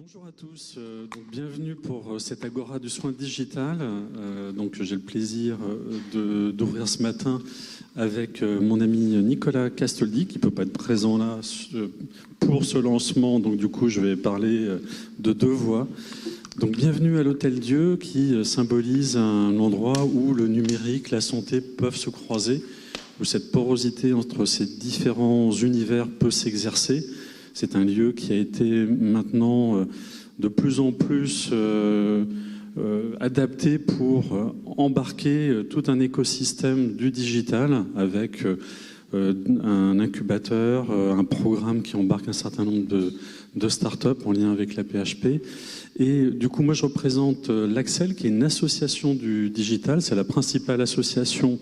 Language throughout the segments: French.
Bonjour à tous, donc bienvenue pour cette Agora du soin digital. Donc j'ai le plaisir d'ouvrir ce matin avec mon ami Nicolas Castoldi qui ne peut pas être présent là pour ce lancement, donc du coup je vais parler de deux voix. Donc bienvenue à l'Hôtel Dieu qui symbolise un endroit où le numérique, la santé peuvent se croiser, où cette porosité entre ces différents univers peut s'exercer. C'est un lieu qui a été maintenant de plus en plus adapté pour embarquer tout un écosystème du digital avec un incubateur, un programme qui embarque un certain nombre de startups en lien avec la PHP. Et du coup, moi, je représente l'Axel, qui est une association du digital. C'est la principale association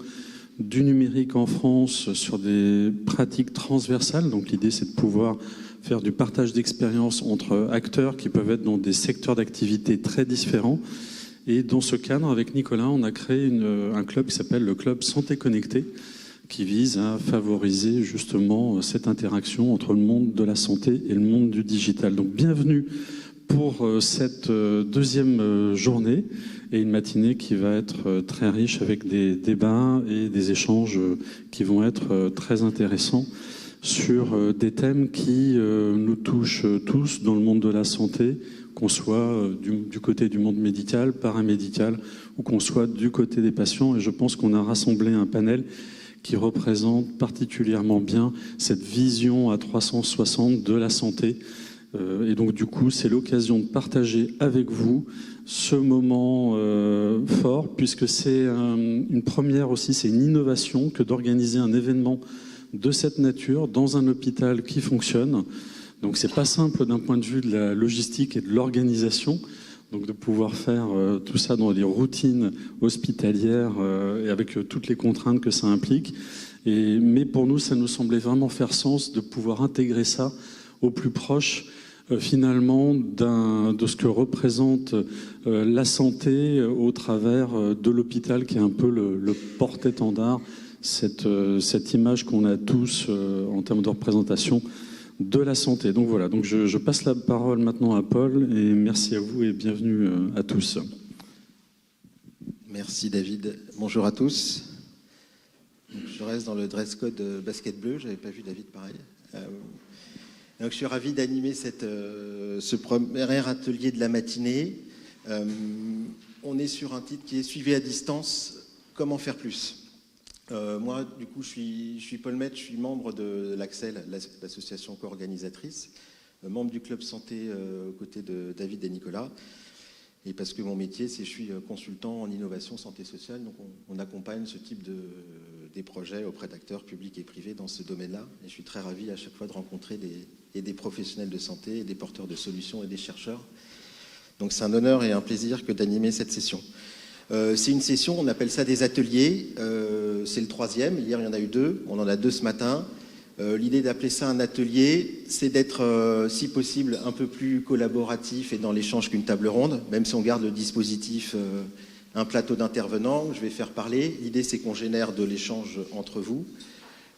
du numérique en France sur des pratiques transversales. Donc l'idée, c'est de pouvoir faire du partage d'expériences entre acteurs qui peuvent être dans des secteurs d'activité très différents. Et dans ce cadre, avec Nicolas, on a créé un club qui s'appelle le Club Santé Connectée, qui vise à favoriser justement cette interaction entre le monde de la santé et le monde du digital. Donc bienvenue pour cette deuxième journée et une matinée qui va être très riche avec des débats et des échanges qui vont être très intéressants sur des thèmes qui nous touchent tous dans le monde de la santé, qu'on soit du côté du monde médical, paramédical, ou qu'on soit du côté des patients. Et je pense qu'on a rassemblé un panel qui représente particulièrement bien cette vision à 360 de la santé. Et donc du coup, c'est l'occasion de partager avec vous ce moment fort, puisque c'est une première aussi, c'est une innovation que d'organiser un événement de cette nature dans un hôpital qui fonctionne. Donc c'est pas simple d'un point de vue de la logistique et de l'organisation, donc de pouvoir faire tout ça dans les routines hospitalières et avec toutes les contraintes que ça implique. Mais pour nous, ça nous semblait vraiment faire sens de pouvoir intégrer ça au plus proche finalement de ce que représente la santé au travers de l'hôpital qui est un peu le porte-étendard, cette image qu'on a tous en termes de représentation de la santé. Donc voilà, donc je passe la parole maintenant à Paul et merci à vous et bienvenue à tous. Merci David. Bonjour à tous. Donc, je reste dans le dress code basket bleu, j'avais pas vu David pareil. Donc je suis ravi d'animer ce premier atelier de la matinée. On est sur un titre qui est Suivi à distance, comment faire plus. Moi, du coup, je suis Paul Maître, je suis membre de l'Axel, l'association co-organisatrice, membre du club santé aux côtés de David et Nicolas. Et parce que mon métier, c'est je suis consultant en innovation santé sociale, donc on accompagne ce type des projets auprès d'acteurs publics et privés dans ce domaine-là. Et je suis très ravi à chaque fois de rencontrer des professionnels de santé, et des porteurs de solutions et des chercheurs. Donc c'est un honneur et un plaisir que d'animer cette session. C'est une session, on appelle ça des ateliers, c'est le troisième, hier il y en a eu deux, on en a deux ce matin. L'idée d'appeler ça un atelier, c'est d'être, si possible, un peu plus collaboratif et dans l'échange qu'une table ronde, même si on garde le dispositif, un plateau d'intervenants, je vais faire parler. L'idée c'est qu'on génère de l'échange entre vous,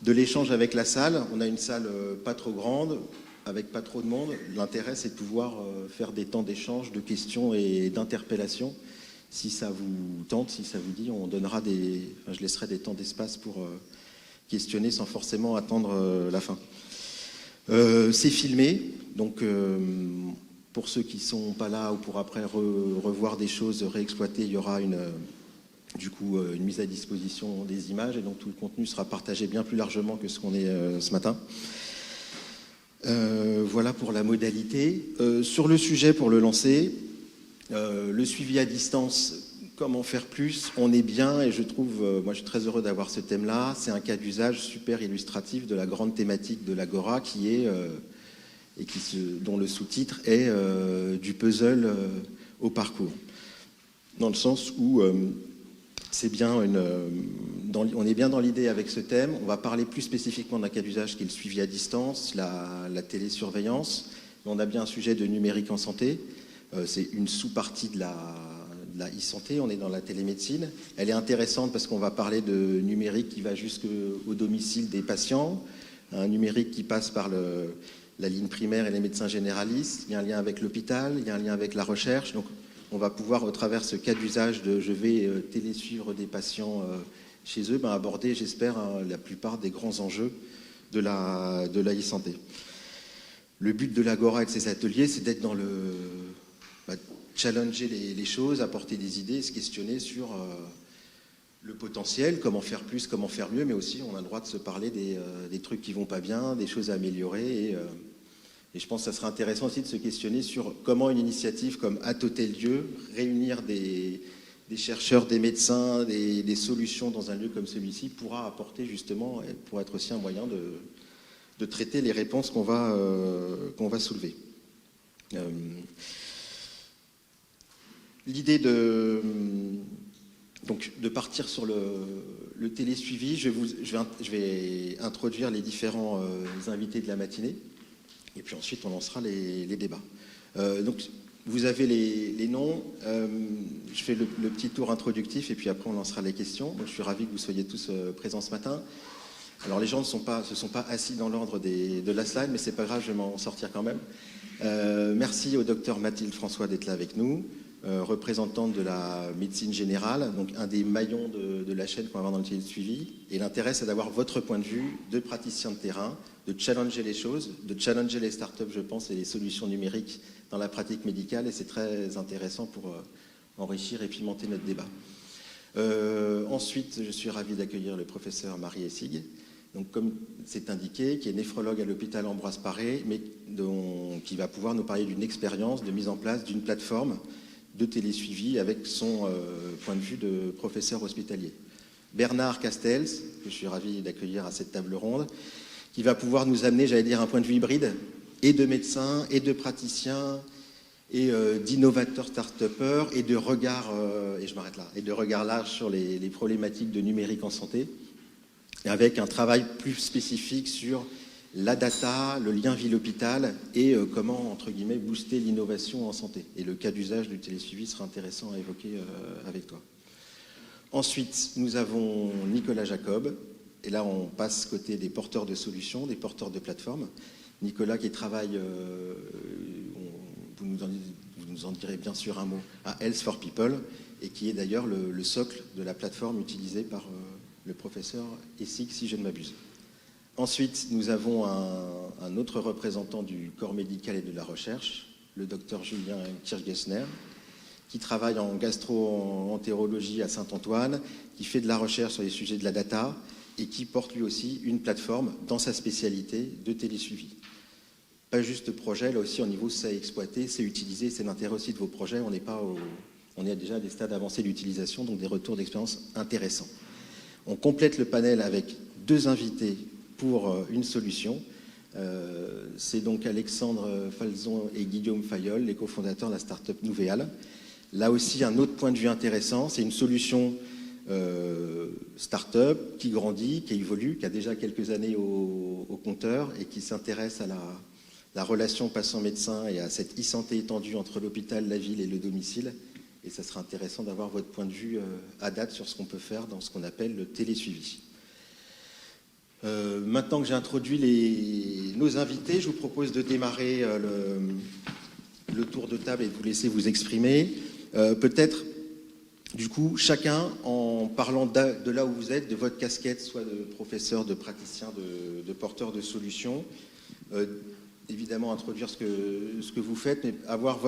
de l'échange avec la salle. On a une salle pas trop grande, avec pas trop de monde. L'intérêt c'est de pouvoir faire des temps d'échange, de questions et d'interpellations. Si ça vous tente, si ça vous dit, on donnera je laisserai des temps d'espace pour questionner sans forcément attendre la fin. C'est filmé, donc pour ceux qui ne sont pas là ou pour après revoir des choses, réexploiter, il y aura une mise à disposition des images et donc tout le contenu sera partagé bien plus largement que ce qu'on est ce matin. Voilà pour la modalité. Sur le sujet, pour le lancer, le suivi à distance, comment faire plus, on est bien et je trouve, moi je suis très heureux d'avoir ce thème-là, c'est un cas d'usage super illustratif de la grande thématique de l'Agora qui est, dont le sous-titre est du puzzle au parcours. Dans le sens où c'est bien on est bien dans l'idée avec ce thème, on va parler plus spécifiquement d'un cas d'usage qui est le suivi à distance, la télésurveillance, mais on a bien un sujet de numérique en santé. C'est une sous-partie de la e-santé, on est dans la télémédecine. Elle est intéressante parce qu'on va parler de numérique qui va jusqu'au domicile des patients, un numérique qui passe par la ligne primaire et les médecins généralistes, il y a un lien avec l'hôpital, il y a un lien avec la recherche. Donc on va pouvoir, au travers ce cas d'usage de je vais télésuivre des patients chez eux, aborder, j'espère, la plupart des grands enjeux de la e-santé. Le but de l'Agora et de ces ateliers, c'est d'être dans challenger les choses, apporter des idées, se questionner sur le potentiel, comment faire plus, comment faire mieux, mais aussi on a le droit de se parler des trucs qui vont pas bien, des choses à améliorer. Et je pense que ça serait intéressant aussi de se questionner sur comment une initiative comme At Hôtel Dieu, réunir des chercheurs, des médecins, des solutions dans un lieu comme celui-ci pourra apporter justement, pour être aussi un moyen de traiter les réponses qu'on va soulever. L'idée de partir sur le télésuivi, je vais introduire les différents invités de la matinée et puis ensuite on lancera les débats. Donc vous avez les noms, je fais le petit tour introductif et puis après on lancera les questions. Donc, je suis ravi que vous soyez tous présents ce matin. Alors les gens ne se sont pas assis dans l'ordre de la slide, mais c'est pas grave, je vais m'en sortir quand même. Merci au docteur Mathilde François d'être là avec nous, représentante de la médecine générale, donc un des maillons de la chaîne qu'on va avoir dans le télésuivi. Et l'intérêt, c'est d'avoir votre point de vue de praticien de terrain, de challenger les choses, de challenger les startups, je pense, et les solutions numériques dans la pratique médicale. Et c'est très intéressant pour enrichir et pimenter notre débat. Ensuite, je suis ravi d'accueillir le professeur Marie Essig, donc comme c'est indiqué, qui est néphrologue à l'hôpital Ambroise Paré, mais qui va pouvoir nous parler d'une expérience de mise en place d'une plateforme de télésuivi avec son point de vue de professeur hospitalier. Bernard Castells, que je suis ravi d'accueillir à cette table ronde, qui va pouvoir nous amener, j'allais dire, un point de vue hybride, et de médecins, et de praticiens, et d'innovateurs start-upers, et de regard, et je m'arrête là, et de regard large sur les problématiques de numérique en santé, et avec un travail plus spécifique sur la data, le lien ville-hôpital et comment, entre guillemets, booster l'innovation en santé. Et le cas d'usage du télésuivi sera intéressant à évoquer avec toi. Ensuite, nous avons Nicolas Jacob. Et là, on passe côté des porteurs de solutions, des porteurs de plateformes. Nicolas qui travaille, vous nous en direz bien sûr un mot, à Health for People, et qui est d'ailleurs le socle de la plateforme utilisée par le professeur Essig, si je ne m'abuse. Ensuite, nous avons un autre représentant du corps médical et de la recherche, le docteur Julien Kirchgessner, qui travaille en gastro-entérologie à Saint-Antoine, qui fait de la recherche sur les sujets de la data et qui porte lui aussi une plateforme dans sa spécialité de télésuivi. Pas juste de projet, là aussi au niveau c'est exploiter, c'est utiliser, c'est l'intérêt aussi de vos projets. On est déjà à des stades avancés d'utilisation, donc des retours d'expérience intéressants. On complète le panel avec 2 invités pour une solution. C'est donc Alexandre Falzon et Guillaume Fayol, les cofondateurs de la start-up Nouvéal. Là aussi, un autre point de vue intéressant, c'est une solution start-up qui grandit, qui évolue, qui a déjà quelques années au compteur et qui s'intéresse à la relation patient-médecin et à cette e-santé étendue entre l'hôpital, la ville et le domicile. Et ça sera intéressant d'avoir votre point de vue à date sur ce qu'on peut faire dans ce qu'on appelle le télésuivi. Maintenant que j'ai introduit nos invités, je vous propose de démarrer le tour de table et de vous laisser vous exprimer. Peut-être, du coup, chacun en parlant de là où vous êtes, de votre casquette, soit de professeur, de praticien, de porteur de solutions. Évidemment, introduire ce que vous faites, mais avoir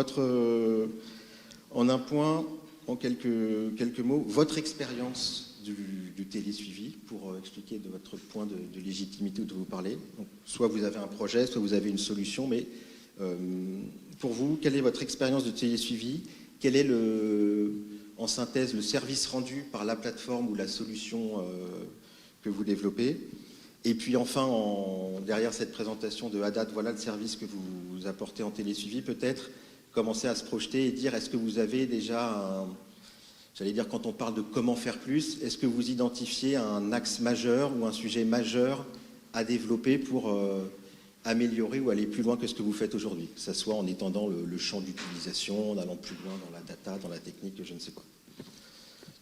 en un point, en quelques mots, votre expérience du télésuivi pour expliquer de votre point de légitimité où vous parlez. Donc, soit vous avez un projet, soit vous avez une solution, mais pour vous, quelle est votre expérience de télésuivi? Quel est en synthèse le service rendu par la plateforme ou la solution que vous développez? Et puis enfin, derrière cette présentation de ADAT, voilà le service que vous apportez en télésuivi, peut-être commencer à se projeter et dire est-ce que vous avez déjà j'allais dire quand on parle de comment faire plus, est-ce que vous identifiez un axe majeur ou un sujet majeur à développer pour améliorer ou aller plus loin que ce que vous faites aujourd'hui, que ce soit en étendant le champ d'utilisation, en allant plus loin dans la data, dans la technique, je ne sais pas.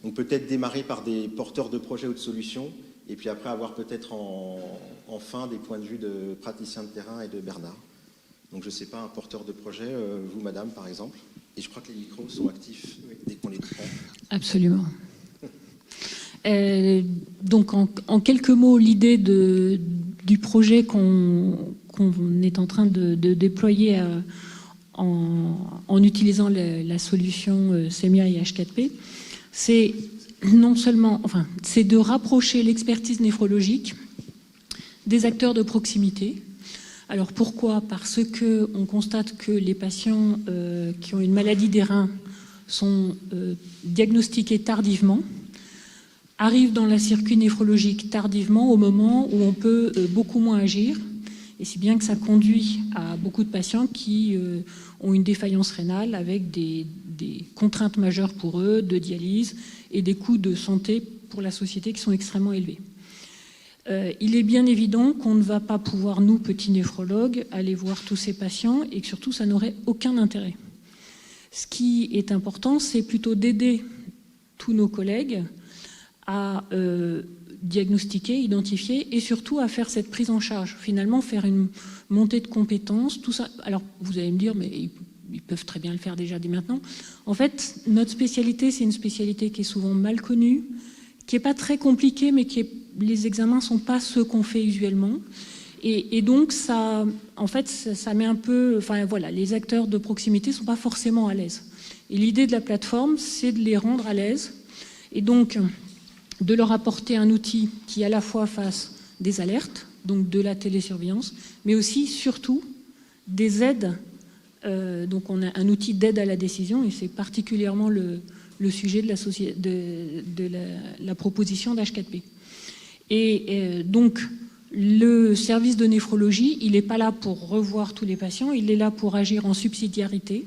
Donc peut-être démarrer par des porteurs de projets ou de solutions, et puis après avoir peut-être en fin des points de vue de praticiens de terrain et de Bernard. Donc je ne sais pas, un porteur de projet, vous madame par exemple, et je crois que les micros sont actifs dès qu'on les prend. Absolument. Donc en quelques mots, l'idée du projet qu'on est en train de déployer en utilisant la solution SEMIA et H4P, c'est non seulement, enfin, c'est de rapprocher l'expertise néphrologique des acteurs de proximité. Alors pourquoi ? Parce qu'on constate que les patients qui ont une maladie des reins sont diagnostiqués tardivement, arrivent dans la circuit néphrologique tardivement, au moment où on peut beaucoup moins agir, et si bien que ça conduit à beaucoup de patients qui ont une défaillance rénale avec des contraintes majeures pour eux, de dialyse, et des coûts de santé pour la société qui sont extrêmement élevés. Il est bien évident qu'on ne va pas pouvoir, nous, petits néphrologues, aller voir tous ces patients, et que surtout, ça n'aurait aucun intérêt. Ce qui est important, c'est plutôt d'aider tous nos collègues à diagnostiquer, identifier et surtout à faire cette prise en charge. Finalement, faire une montée de compétences, tout ça. Alors, vous allez me dire, mais ils peuvent très bien le faire déjà dès maintenant. En fait, notre spécialité, c'est une spécialité qui est souvent mal connue, qui n'est pas très compliquée, mais les examens ne sont pas ceux qu'on fait usuellement. Et donc, ça, en fait, ça met un peu... Enfin, voilà, les acteurs de proximité ne sont pas forcément à l'aise. Et l'idée de la plateforme, c'est de les rendre à l'aise. Et donc, de leur apporter un outil qui, à la fois, fasse des alertes, donc de la télésurveillance, mais aussi, surtout, des aides. Donc, on a un outil d'aide à la décision, et c'est particulièrement le sujet de la proposition d'H4P. Et donc, le service de néphrologie, il n'est pas là pour revoir tous les patients, il est là pour agir en subsidiarité.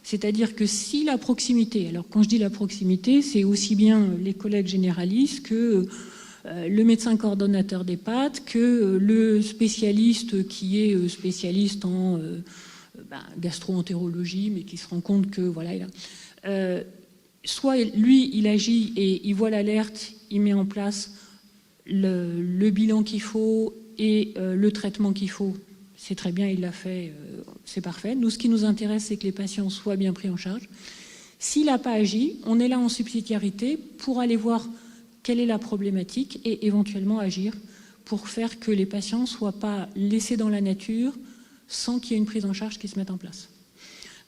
C'est-à-dire que si la proximité, alors quand je dis la proximité, c'est aussi bien les collègues généralistes que le médecin coordonnateur d'EHPAD, que le spécialiste qui est spécialiste en gastro-entérologie, mais qui se rend compte que, voilà, soit lui, il agit et il voit l'alerte, il met en place le bilan qu'il faut et le traitement qu'il faut. C'est très bien, il l'a fait, c'est parfait. Nous, ce qui nous intéresse, c'est que les patients soient bien pris en charge. S'il n'a pas agi, on est là en subsidiarité pour aller voir quelle est la problématique et éventuellement agir pour faire que les patients ne soient pas laissés dans la nature sans qu'il y ait une prise en charge qui se mette en place.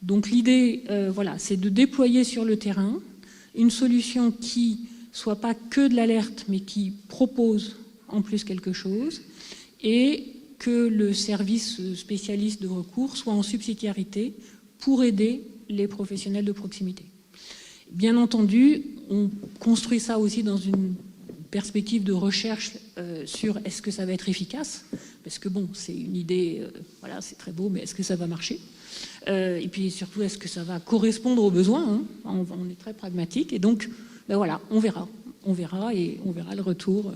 Donc l'idée, voilà, c'est de déployer sur le terrain une solution qui ne soit pas que de l'alerte, mais qui propose en plus quelque chose, et que le service spécialiste de recours soit en subsidiarité pour aider les professionnels de proximité. Bien entendu, on construit ça aussi dans une perspective de recherche sur est-ce que ça va être efficace, parce que bon, c'est une idée, voilà, c'est très beau, mais est-ce que ça va marcher ? Et puis surtout, est-ce que ça va correspondre aux besoins, hein ? On est très pragmatique, et donc, ben voilà, on verra le retour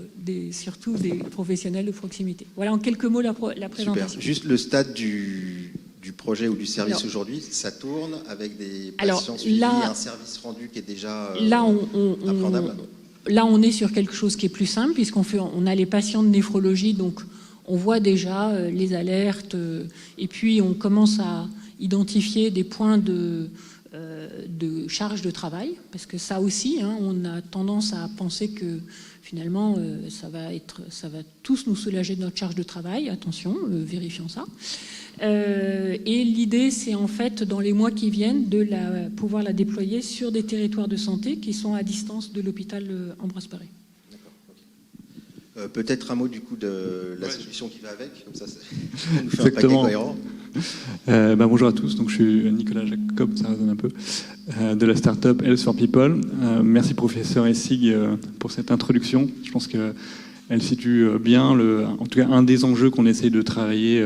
surtout des professionnels de proximité. Voilà en quelques mots la présentation. Super. Juste le stade du projet ou du service aujourd'hui, ça tourne avec des patients suivis, un service rendu qui est déjà appréhendable. Là, on est sur quelque chose qui est plus simple, puisqu'on a les patients de néphrologie, donc on voit déjà les alertes, et puis on commence à identifier des points de charge de travail, parce que ça aussi, hein, on a tendance à penser que finalement ça va tous nous soulager de notre charge de travail. Attention, vérifions ça. Et l'idée, c'est en fait dans les mois qui viennent de pouvoir la déployer sur des territoires de santé qui sont à distance de l'hôpital Ambroise Paré. Peut-être un mot du coup de la solution qui va avec, comme ça nous fait Exactement. un paquet cohérent. Bonjour à tous, donc je suis Nicolas Jacob, ça résonne un peu, de la start-up Health for People. Merci professeur Essig pour cette introduction. Je pense qu'elle situe bien, en tout cas, un des enjeux qu'on essaye de travailler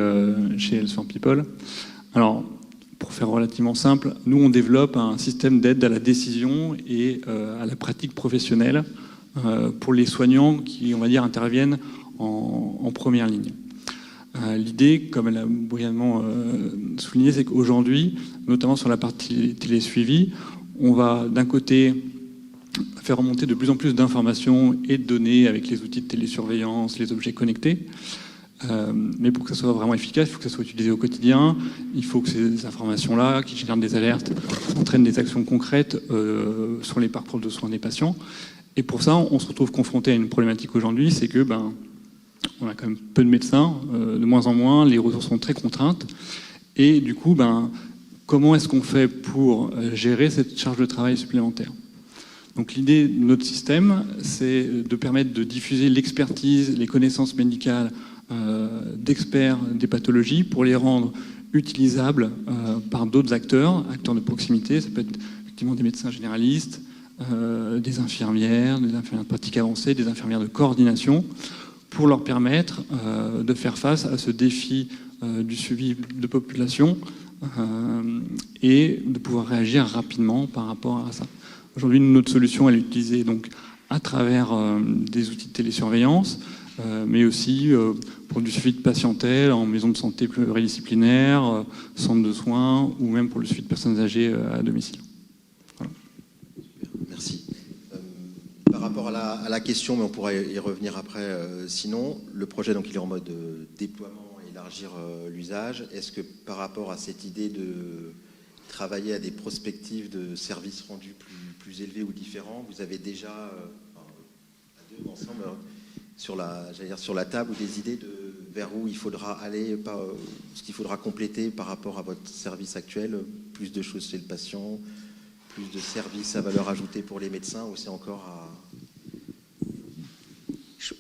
chez Health for People. Alors, pour faire relativement simple, nous on développe un système d'aide à la décision et à la pratique professionnelle pour les soignants qui, on va dire, interviennent en première ligne. L'idée, comme elle a brillamment souligné, c'est qu'aujourd'hui, notamment sur la partie télésuivi, on va d'un côté faire remonter de plus en plus d'informations et de données avec les outils de télésurveillance, les objets connectés, Mais pour que ça soit vraiment efficace, il faut que ça soit utilisé au quotidien, il faut que ces informations-là, qui génèrent des alertes, entraînent des actions concrètes sur les parcours de soins des patients. Et pour ça, on se retrouve confronté à une problématique aujourd'hui, c'est que on a quand même peu de médecins, de moins en moins, les ressources sont très contraintes. Et du coup, comment est-ce qu'on fait pour gérer cette charge de travail supplémentaire ? Donc l'idée de notre système, c'est de permettre de diffuser l'expertise, les connaissances médicales d'experts des pathologies pour les rendre utilisables par d'autres acteurs de proximité. Ça peut être effectivement des médecins généralistes, des infirmières de pratique avancée, des infirmières de coordination, pour leur permettre de faire face à ce défi du suivi de population et de pouvoir réagir rapidement par rapport à ça. Aujourd'hui, notre solution, elle est utilisée donc à travers des outils de télésurveillance, mais aussi pour du suivi de patientèle en maison de santé pluridisciplinaire, centre de soins, ou même pour le suivi de personnes âgées à domicile. Voilà. Merci. Par rapport à la question, mais on pourra y revenir après, sinon, le projet, donc, il est en mode déploiement et élargir l'usage. Est-ce que par rapport à cette idée de travailler à des prospectives de services rendus plus élevés ou différents, vous avez déjà, à deux ensemble, sur la table, ou des idées de vers où il faudra aller, ce qu'il faudra compléter par rapport à votre service actuel, plus de choses chez le patient, plus de services à valeur ajoutée pour les médecins, ou c'est encore à...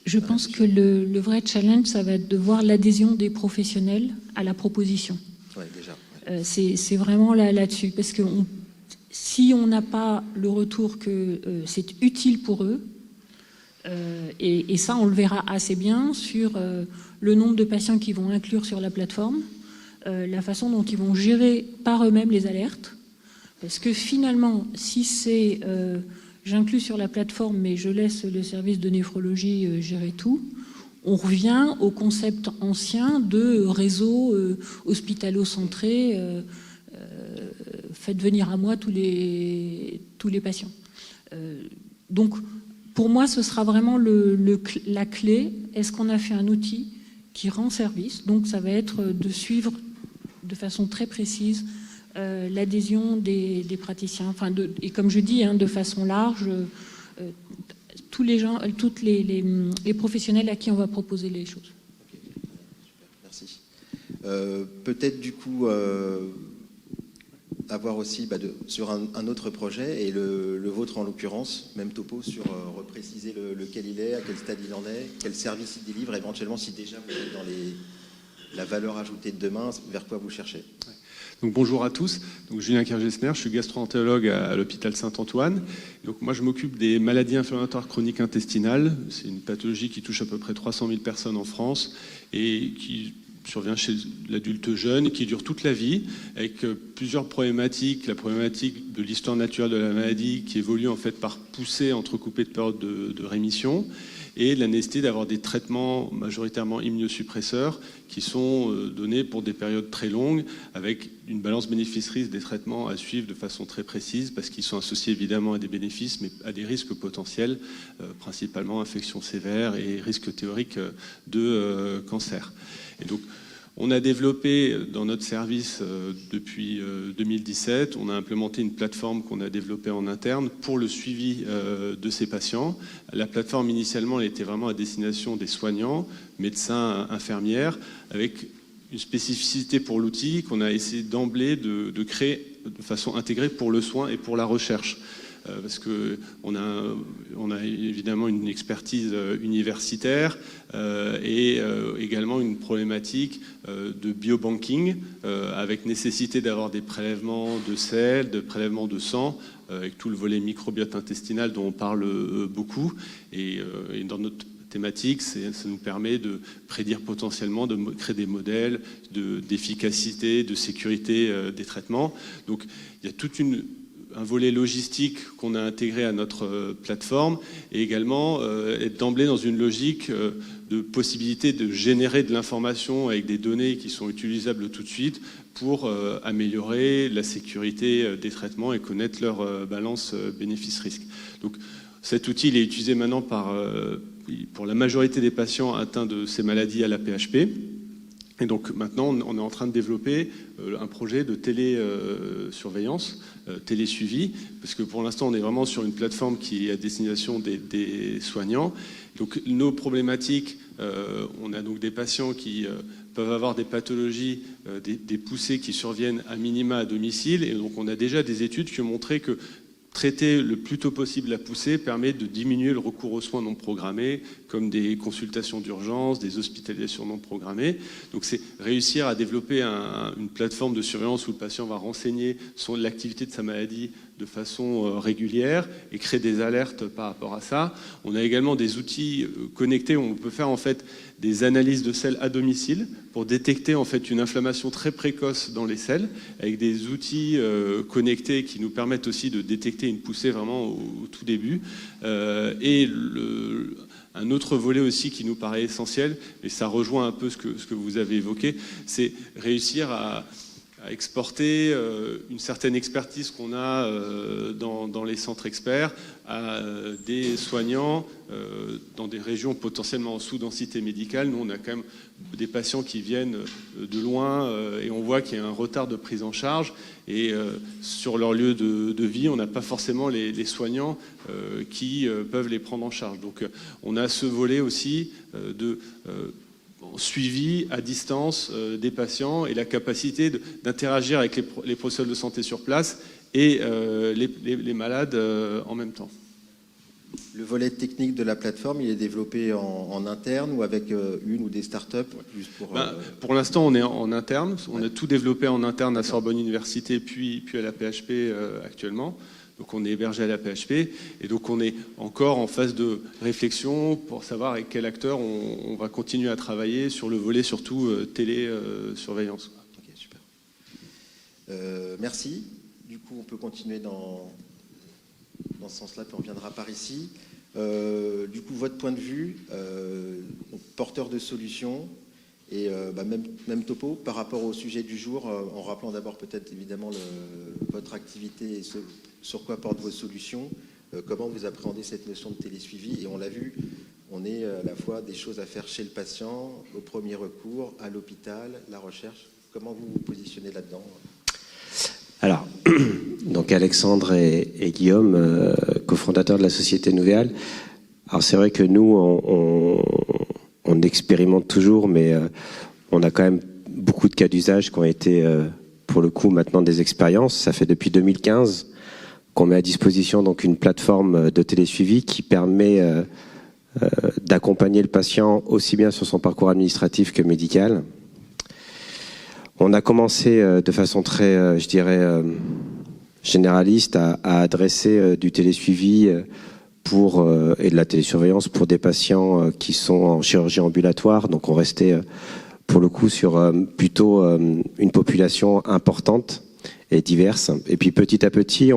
Je pense que le vrai challenge, ça va être de voir l'adhésion des professionnels à la proposition. Ouais, déjà. C'est vraiment là-dessus, parce que si on n'a pas le retour que c'est utile pour eux, et ça on le verra assez bien sur le nombre de patients qu'ils vont inclure sur la plateforme, la façon dont ils vont gérer par eux-mêmes les alertes, parce que finalement, si c'est j'inclus sur la plateforme mais je laisse le service de néphrologie gérer tout, on revient au concept ancien de réseau hospitalo-centré, faites venir à moi tous les patients. Donc, pour moi, ce sera vraiment la clé. Est-ce qu'on a fait un outil qui rend service ? Donc, ça va être de suivre de façon très précise l'adhésion des praticiens. Et comme je dis, de façon large, tous les gens, les professionnels à qui on va proposer les choses. Okay, super, merci. Peut-être du coup avoir aussi sur un autre projet, et le vôtre en l'occurrence, même topo, sur repréciser lequel il est, à quel stade il en est, quel service il délivre, éventuellement si déjà vous êtes dans la valeur ajoutée de demain, vers quoi vous cherchez. Ouais. Donc, bonjour à tous, donc, Julien Kirgesner, je suis gastro-entérologue à l'hôpital Saint-Antoine. Donc, moi je m'occupe des maladies inflammatoires chroniques intestinales. C'est une pathologie qui touche à peu près 300 000 personnes en France et qui survient chez l'adulte jeune, qui dure toute la vie, avec plusieurs problématiques. La problématique de l'histoire naturelle de la maladie qui évolue en fait par poussée entrecoupée de périodes de rémission, et la nécessité d'avoir des traitements majoritairement immunosuppresseurs qui sont donnés pour des périodes très longues, avec une balance bénéfice-risque des traitements à suivre de façon très précise, parce qu'ils sont associés évidemment à des bénéfices, mais à des risques potentiels, principalement infections sévères et risques théoriques de cancer. Et donc, on a développé dans notre service depuis 2017, on a implémenté une plateforme qu'on a développée en interne pour le suivi de ces patients. La plateforme, initialement, elle était vraiment à destination des soignants, médecins, infirmières, avec une spécificité pour l'outil qu'on a essayé d'emblée de créer de façon intégrée pour le soin et pour la recherche. Parce qu'on a évidemment une expertise universitaire et également une problématique de biobanking avec nécessité d'avoir des prélèvements de sel, de prélèvements de sang, avec tout le volet microbiote intestinal dont on parle beaucoup. Et dans notre thématique, ça nous permet de prédire potentiellement, de créer des modèles d'efficacité, de sécurité des traitements. Donc il y a toute un volet logistique qu'on a intégré à notre plateforme, et également être d'emblée dans une logique de possibilité de générer de l'information avec des données qui sont utilisables tout de suite pour améliorer la sécurité des traitements et connaître leur balance bénéfice-risque. Donc Cet outil il est utilisé maintenant pour la majorité des patients atteints de ces maladies à la PHP. Et donc maintenant, on est en train de développer un projet de télésurveillance, télésuivi, parce que pour l'instant, on est vraiment sur une plateforme qui est à destination des soignants. Donc nos problématiques, on a donc des patients qui peuvent avoir des pathologies, des poussées qui surviennent à minima à domicile, et donc on a déjà des études qui ont montré que traiter le plus tôt possible la poussée permet de diminuer le recours aux soins non programmés, comme des consultations d'urgence, des hospitalisations non programmées. Donc c'est réussir à développer une plateforme de surveillance où le patient va renseigner l'activité de sa maladie de façon régulière et créer des alertes par rapport à ça. On a également des outils connectés où on peut faire en fait des analyses de selles à domicile pour détecter en fait une inflammation très précoce dans les selles, avec des outils connectés qui nous permettent aussi de détecter une poussée vraiment au tout début. Un autre volet aussi qui nous paraît essentiel, et ça rejoint un peu ce que vous avez évoqué, c'est réussir à exporter une certaine expertise qu'on a dans les centres experts à des soignants dans des régions potentiellement en sous-densité médicale. Nous, on a quand même des patients qui viennent de loin et on voit qu'il y a un retard de prise en charge. Et sur leur lieu de vie, on n'a pas forcément les soignants qui peuvent les prendre en charge. Donc on a ce volet aussi de suivi à distance des patients et la capacité d'interagir avec les professionnels de santé sur place et les malades en même temps. Le volet technique de la plateforme, il est développé en interne ou avec une ou des startups juste pour l'instant, on est en interne. On a tout développé en interne à Sorbonne Université puis à la PHP actuellement. Donc on est hébergé à la PHP et donc on est encore en phase de réflexion pour savoir avec quel acteur on va continuer à travailler sur le volet surtout télésurveillance. Ok, super. Merci. Du coup, on peut continuer dans ce sens-là, puis on reviendra par ici. Du coup, votre point de vue, porteur de solutions, et même topo par rapport au sujet du jour, en rappelant d'abord peut-être évidemment votre activité et sur quoi portent vos solutions, comment vous appréhendez cette notion de télésuivi. Et on l'a vu, on est à la fois des choses à faire chez le patient, au premier recours, à l'hôpital, la recherche. Comment vous vous positionnez là-dedans ? Alors, donc Alexandre et Guillaume, cofondateurs de la société Nouvéal. Alors c'est vrai que nous, on expérimente toujours, mais on a quand même beaucoup de cas d'usage qui ont été, pour le coup, maintenant des expériences. Ça fait depuis 2015 qu'on met à disposition donc une plateforme de télésuivi qui permet d'accompagner le patient aussi bien sur son parcours administratif que médical. On a commencé de façon très, je dirais, généraliste à adresser du télésuivi et de la télésurveillance pour des patients qui sont en chirurgie ambulatoire. Donc on restait pour le coup sur plutôt une population importante et diverse. Et puis petit à petit,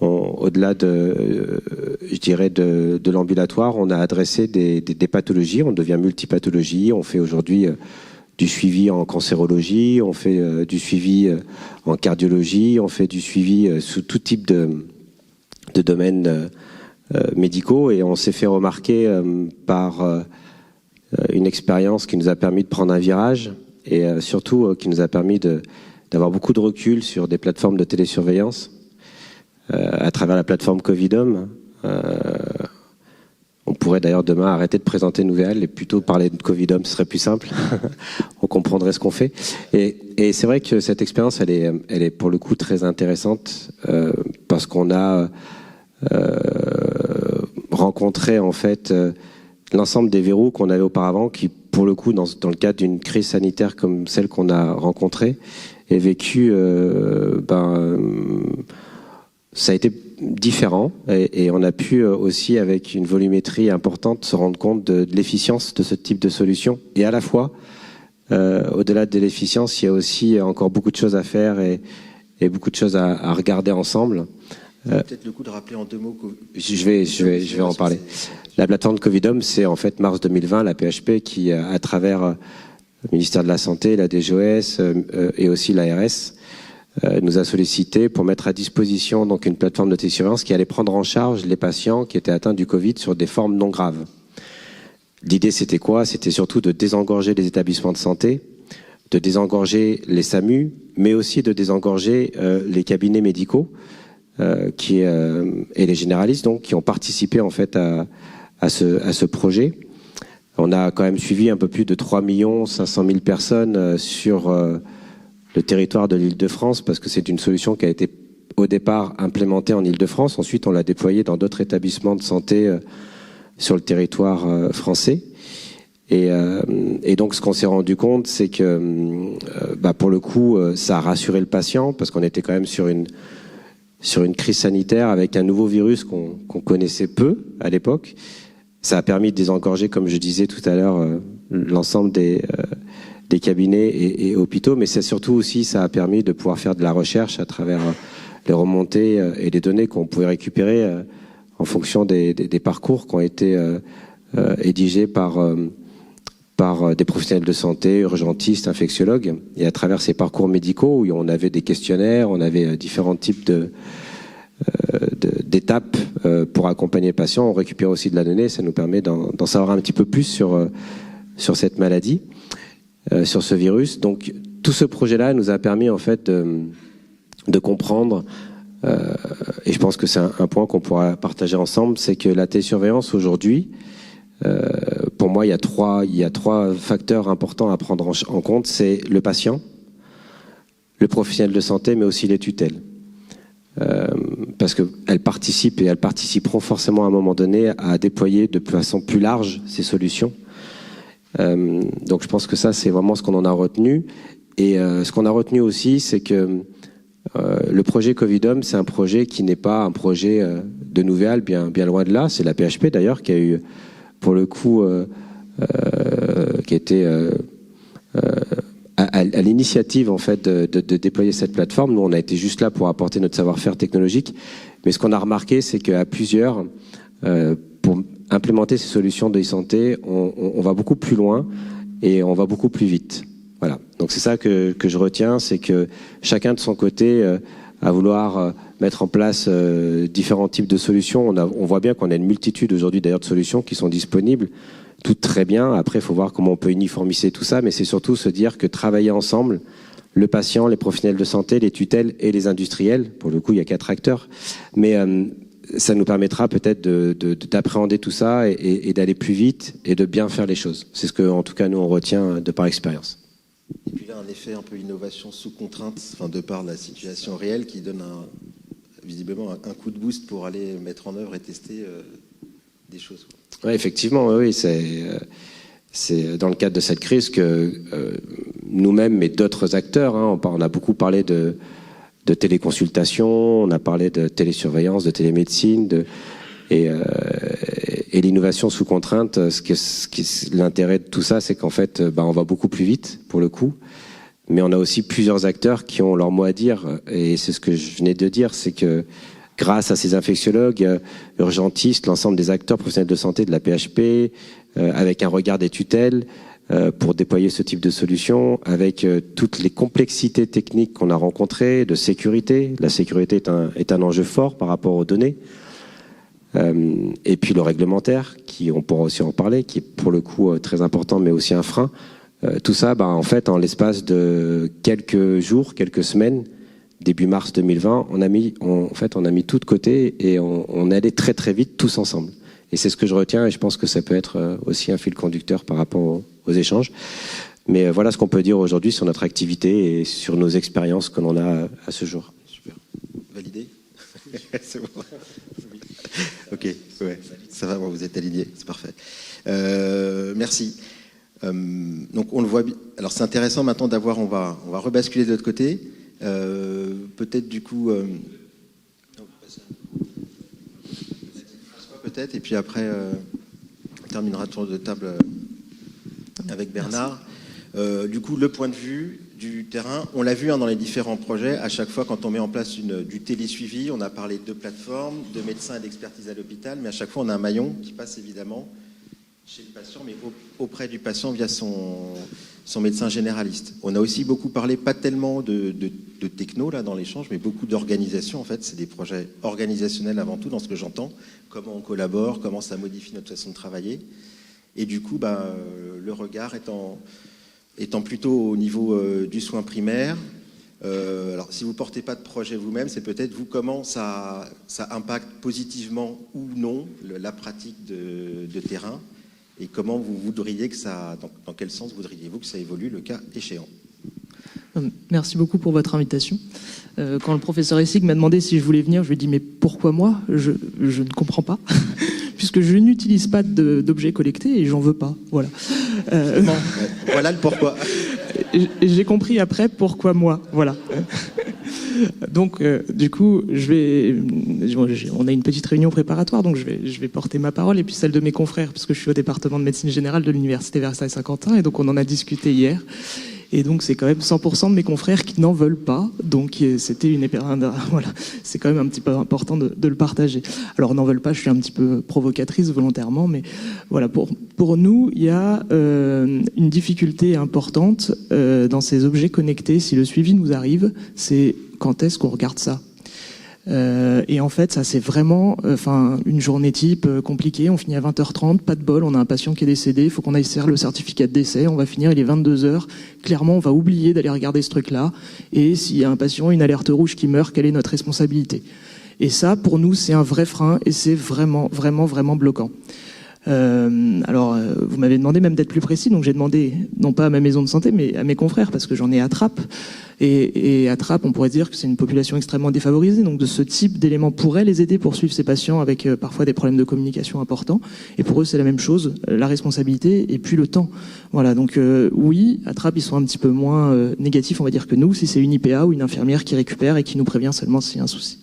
au-delà je dirais de l'ambulatoire, on a adressé des pathologies. On devient multipathologie. On fait aujourd'hui du suivi en cancérologie, on fait du suivi en cardiologie, on fait du suivi sous tout type de domaines médicaux, et on s'est fait remarquer par une expérience qui nous a permis de prendre un virage et surtout qui nous a permis d'avoir beaucoup de recul sur des plateformes de télésurveillance à travers la plateforme Covidom. On pourrait d'ailleurs demain arrêter de présenter Nouvéal et plutôt parler de Covidom, ce serait plus simple. On comprendrait ce qu'on fait. Et c'est vrai que cette expérience, elle est pour le coup très intéressante parce qu'on a rencontré en fait l'ensemble des verrous qu'on avait auparavant, qui pour le coup, dans le cadre d'une crise sanitaire comme celle qu'on a rencontrée et vécue, ça a été différent et on a pu aussi, avec une volumétrie importante, se rendre compte de l'efficience de ce type de solution. Et à la fois, au-delà de l'efficience, il y a aussi encore beaucoup de choses à faire et beaucoup de choses à regarder ensemble. Peut-être le coup de rappeler en deux mots. Je vais en parler. La plateforme Covidom, c'est en fait mars 2020, la PHP qui, à travers le ministère de la Santé, la DGOS et aussi l'ARS, nous a sollicité pour mettre à disposition donc une plateforme de télésurveillance qui allait prendre en charge les patients qui étaient atteints du Covid sur des formes non graves. L'idée, c'était quoi? C'était surtout de désengorger les établissements de santé, de désengorger les SAMU, mais aussi de désengorger les cabinets médicaux et les généralistes donc qui ont participé en fait à ce projet. On a quand même suivi un peu plus de 3 500 000 personnes sur le territoire de l'Île-de-France, parce que c'est une solution qui a été au départ implémentée en Île-de-France. Ensuite, on l'a déployée dans d'autres établissements de santé sur le territoire français. Et donc, ce qu'on s'est rendu compte, c'est que, pour le coup, ça a rassuré le patient, parce qu'on était quand même sur une crise sanitaire avec un nouveau virus qu'on connaissait peu à l'époque. Ça a permis de désengorger, comme je disais tout à l'heure, l'ensemble des cabinets et hôpitaux, mais c'est surtout aussi, ça a permis de pouvoir faire de la recherche à travers les remontées et les données qu'on pouvait récupérer en fonction des parcours qui ont été édigés par des professionnels de santé, urgentistes, infectiologues. Et à travers ces parcours médicaux, où on avait des questionnaires, on avait différents types d'étapes pour accompagner le patient, on récupère aussi de la donnée, ça nous permet d'en savoir un petit peu plus sur cette maladie, sur ce virus. Donc tout ce projet-là nous a permis en fait de comprendre, et je pense que c'est un point qu'on pourra partager ensemble, c'est que la télésurveillance aujourd'hui, pour moi, il y a trois facteurs importants à prendre en compte. C'est le patient, le professionnel de santé, mais aussi les tutelles. Parce qu'elles participent et elles participeront forcément à un moment donné à déployer de façon plus large ces solutions. Donc je pense que ça, c'est vraiment ce qu'on en a retenu. Et ce qu'on a retenu aussi, c'est que le projet Covidom, c'est un projet qui n'est pas un projet de Nouvéal, bien loin de là. C'est la PHP d'ailleurs qui a eu, pour le coup, qui était à l'initiative en fait de déployer cette plateforme. Nous, on a été juste là pour apporter notre savoir-faire technologique. Mais ce qu'on a remarqué, c'est qu'à plusieurs, pour implémenter ces solutions de e-santé, on va beaucoup plus loin et on va beaucoup plus vite. Voilà. Donc c'est ça que je retiens, c'est que chacun de son côté, à vouloir mettre en place différents types de solutions. On voit bien qu'on a une multitude aujourd'hui d'ailleurs de solutions qui sont disponibles, toutes très bien. Après, il faut voir comment on peut uniformiser tout ça, mais c'est surtout se dire que travailler ensemble, le patient, les professionnels de santé, les tutelles et les industriels, pour le coup il y a 4 acteurs, mais ça nous permettra peut-être d'appréhender tout ça et d'aller plus vite et de bien faire les choses. C'est ce que, en tout cas, nous on retient de par expérience. Et puis là, un effet un peu innovation sous contrainte, enfin, de par la situation réelle, qui donne visiblement un coup de boost pour aller mettre en œuvre et tester des choses. Oui, effectivement, oui, c'est dans le cadre de cette crise que nous-mêmes, mais d'autres acteurs, on a beaucoup parlé de téléconsultation, on a parlé de télésurveillance, de télémédecine, et l'innovation sous contrainte. L'intérêt de tout ça, c'est qu'en fait, on va beaucoup plus vite pour le coup, mais on a aussi plusieurs acteurs qui ont leur mot à dire, et c'est ce que je venais de dire, c'est que grâce à ces infectiologues, urgentistes, l'ensemble des acteurs professionnels de santé de la PHP, avec un regard des tutelles, pour déployer ce type de solution, avec toutes les complexités techniques qu'on a rencontrées, de sécurité. La sécurité est un enjeu fort par rapport aux données. Et puis le réglementaire, on pourra aussi en parler, qui est pour le coup très important, mais aussi un frein. Tout ça, en fait, en l'espace de quelques jours, quelques semaines, début mars 2020, on a mis tout de côté et on est allé très très vite tous ensemble. Et c'est ce que je retiens, et je pense que ça peut être aussi un fil conducteur par rapport aux échanges. Mais voilà ce qu'on peut dire aujourd'hui sur notre activité et sur nos expériences que l'on a à ce jour. Super. Validé. C'est bon. Ok, ouais, ça va, vous êtes alignés, c'est parfait. Merci. Donc on le voit. Alors c'est intéressant maintenant d'avoir, on va rebasculer de l'autre côté. Peut-être du coup. Peut-être, et puis après on terminera le tour de table avec Bernard. Du coup, le point de vue du terrain, on l'a vu dans les différents projets, à chaque fois quand on met en place du télésuivi, on a parlé de plateformes, de médecins et d'expertise à l'hôpital, mais à chaque fois on a un maillon qui passe évidemment chez le patient, mais auprès du patient via son médecin généraliste. On a aussi beaucoup parlé, pas tellement de de techno là dans l'échange, mais beaucoup d'organisation. En fait, c'est des projets organisationnels avant tout, dans ce que j'entends. Comment on collabore, comment ça modifie notre façon de travailler. Et du coup, le regard étant plutôt au niveau du soin primaire. Alors, si vous ne portez pas de projet vous-même, c'est peut-être vous comment ça impacte positivement ou non la pratique de terrain, et comment vous voudriez que ça, dans quel sens voudriez-vous que ça évolue le cas échéant. Merci beaucoup pour votre invitation. Quand le professeur Essig m'a demandé si je voulais venir, je lui ai dit mais pourquoi moi ? Je ne comprends pas, puisque je n'utilise pas d'objets collectés et j'en veux pas. Voilà. Voilà le pourquoi. J'ai compris après pourquoi moi. Voilà. Donc, du coup, on a une petite réunion préparatoire, donc je vais porter ma parole et puis celle de mes confrères, parce que je suis au département de médecine générale de l'université Versailles-Saint-Quentin, et donc on en a discuté hier. Et donc c'est quand même 100% de mes confrères qui n'en veulent pas, donc c'était voilà, c'est quand même un petit peu important de le partager. Alors n'en veulent pas, je suis un petit peu provocatrice volontairement, mais voilà, pour nous, il y a une difficulté importante dans ces objets connectés. Si le suivi nous arrive, c'est quand est-ce qu'on regarde ça ? Et en fait, ça c'est vraiment une journée type compliquée. On finit à 20h30, pas de bol, on a un patient qui est décédé, il faut qu'on aille faire le certificat de décès, on va finir, il est 22h. Clairement, on va oublier d'aller regarder ce truc-là. Et s'il y a un patient, une alerte rouge qui meurt, quelle est notre responsabilité ? Et ça, pour nous, c'est un vrai frein et c'est vraiment, vraiment, vraiment bloquant. Vous m'avez demandé même d'être plus précis, donc j'ai demandé, non pas à ma maison de santé, mais à mes confrères, parce que j'en ai à Trappes. Et à Trappes, on pourrait dire que c'est une population extrêmement défavorisée, donc de ce type d'éléments pourrait les aider pour suivre ces patients avec parfois des problèmes de communication importants. Et pour eux, c'est la même chose, la responsabilité et puis le temps. Voilà, donc oui, à Trappes, ils sont un petit peu moins négatifs, on va dire, que nous, si c'est une IPA ou une infirmière qui récupère et qui nous prévient seulement s'il y a un souci.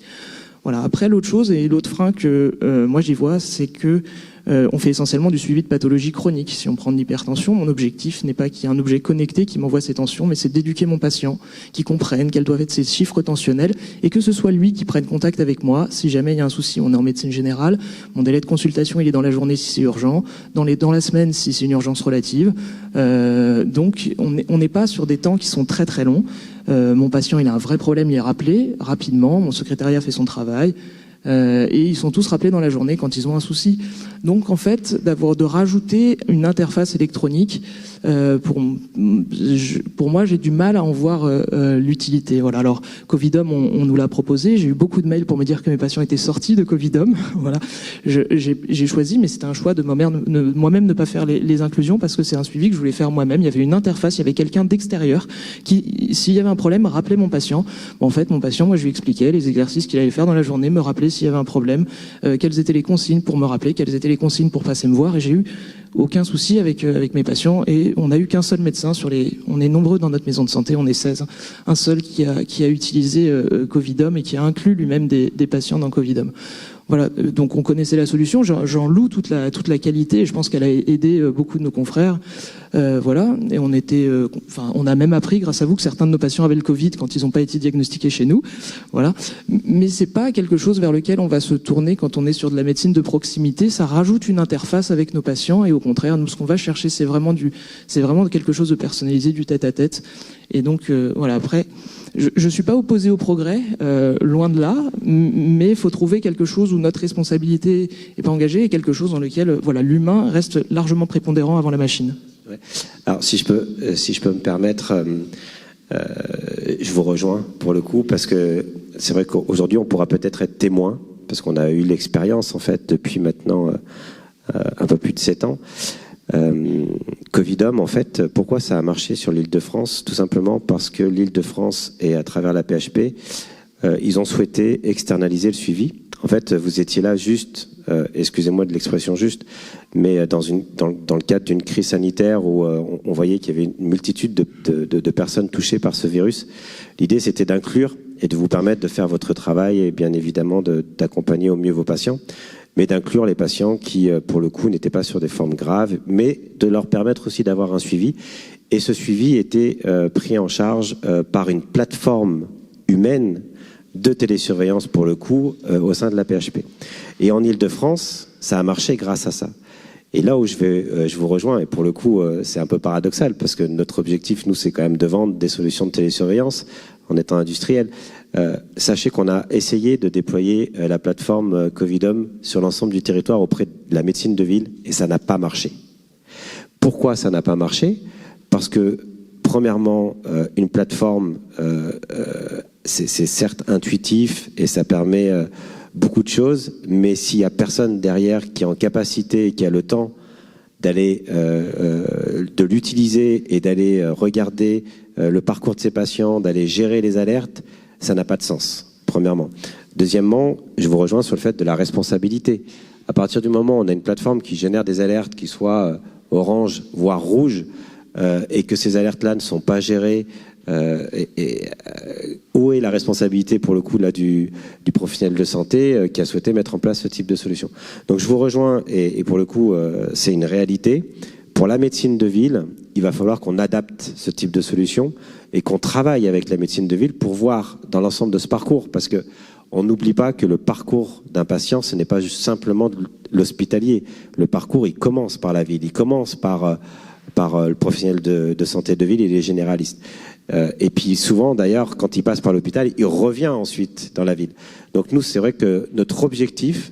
Voilà. Après, l'autre chose et l'autre frein que moi j'y vois, c'est que on fait essentiellement du suivi de pathologies chroniques. Si on prend de l'hypertension, mon objectif n'est pas qu'il y ait un objet connecté qui m'envoie ces tensions, mais c'est d'éduquer mon patient, qu'il comprenne quels doivent être ses chiffres tensionnels, et que ce soit lui qui prenne contact avec moi si jamais il y a un souci. On est en médecine générale, mon délai de consultation il est dans la journée si c'est urgent, dans la semaine si c'est une urgence relative. Donc on n'est pas sur des temps qui sont très très longs. Mon patient il a un vrai problème, il est rappelé rapidement, mon secrétariat fait son travail. Et ils sont tous rappelés dans la journée quand ils ont un souci. Donc en fait, de rajouter une interface électronique, pour moi, j'ai du mal à en voir l'utilité. Voilà. Alors Covidom, on nous l'a proposé. J'ai eu beaucoup de mails pour me dire que mes patients étaient sortis de Covidom. Voilà. J'ai choisi, mais c'était un choix de moi-même ne pas faire les inclusions parce que c'est un suivi que je voulais faire moi-même. Il y avait une interface, il y avait quelqu'un d'extérieur qui, s'il y avait un problème, rappelait mon patient. Bon, en fait, mon patient, moi, je lui expliquais les exercices qu'il allait faire dans la journée, me rappelait s'il y avait un problème, quelles étaient les consignes pour me rappeler, quelles étaient les consignes pour passer me voir, et j'ai eu aucun souci avec mes patients, et on n'a eu qu'un seul médecin on est nombreux dans notre maison de santé, on est 16, un seul qui a utilisé Covidom et qui a inclus lui-même des patients dans Covidom. Voilà, donc on connaissait la solution, j'en loue toute la qualité, et je pense qu'elle a aidé beaucoup de nos confrères. Voilà, et on a même appris grâce à vous que certains de nos patients avaient le Covid quand ils n'ont pas été diagnostiqués chez nous. Voilà, mais c'est pas quelque chose vers lequel on va se tourner quand on est sur de la médecine de proximité. Ça rajoute une interface avec nos patients, et au contraire, nous ce qu'on va chercher, c'est vraiment quelque chose de personnalisé, du tête-à-tête. Et donc voilà, après. Je suis pas opposé au progrès, loin de là, mais il faut trouver quelque chose où notre responsabilité est pas engagée et quelque chose dans lequel l'humain reste largement prépondérant avant la machine. Ouais. Alors si je peux me permettre, je vous rejoins pour le coup, parce que c'est vrai qu'aujourd'hui on pourra peut-être être témoin, parce qu'on a eu l'expérience en fait depuis maintenant un peu plus de 7 ans. Covidom, en fait, pourquoi ça a marché sur l'Île-de-France ? Tout simplement parce que l'Île-de-France et à travers la PHP, ils ont souhaité externaliser le suivi. En fait, vous étiez là juste, excusez-moi de l'expression juste, mais dans le cadre d'une crise sanitaire où on voyait qu'il y avait une multitude de personnes touchées par ce virus. L'idée, c'était d'inclure et de vous permettre de faire votre travail et bien évidemment d'accompagner au mieux vos patients, mais d'inclure les patients qui, pour le coup, n'étaient pas sur des formes graves, mais de leur permettre aussi d'avoir un suivi. Et ce suivi était pris en charge par une plateforme humaine de télésurveillance, pour le coup, au sein de la PHP. Et en Île-de-France, ça a marché grâce à ça. Et là où je vous rejoins, et pour le coup, c'est un peu paradoxal, parce que notre objectif, nous, c'est quand même de vendre des solutions de télésurveillance. en étant industriel. Sachez qu'on a essayé de déployer la plateforme Covidom sur l'ensemble du territoire auprès de la médecine de ville et ça n'a pas marché. Pourquoi ça n'a pas marché? Parce que, premièrement, une plateforme, c'est certes intuitif et ça permet beaucoup de choses, mais s'il n'y a personne derrière qui est en capacité et qui a le temps d'aller de l'utiliser et d'aller regarder le parcours de ses patients, d'aller gérer les alertes, ça n'a pas de sens, premièrement. Deuxièmement, je vous rejoins sur le fait de la responsabilité. À partir du moment où on a une plateforme qui génère des alertes qui soient orange, voire rouge, et que ces alertes-là ne sont pas gérées, où est la responsabilité pour le coup là du professionnel de santé qui a souhaité mettre en place ce type de solution? Donc je vous rejoins et pour le coup c'est une réalité. Pour la médecine de ville, il va falloir qu'on adapte ce type de solution et qu'on travaille avec la médecine de ville pour voir dans l'ensemble de ce parcours, parce que on n'oublie pas que le parcours d'un patient, ce n'est pas juste simplement l'hospitalier. Le parcours, il commence par la ville, il commence par le professionnel de santé de ville et les généralistes. Et puis souvent, d'ailleurs, quand il passe par l'hôpital, il revient ensuite dans la ville. Donc nous, c'est vrai que notre objectif,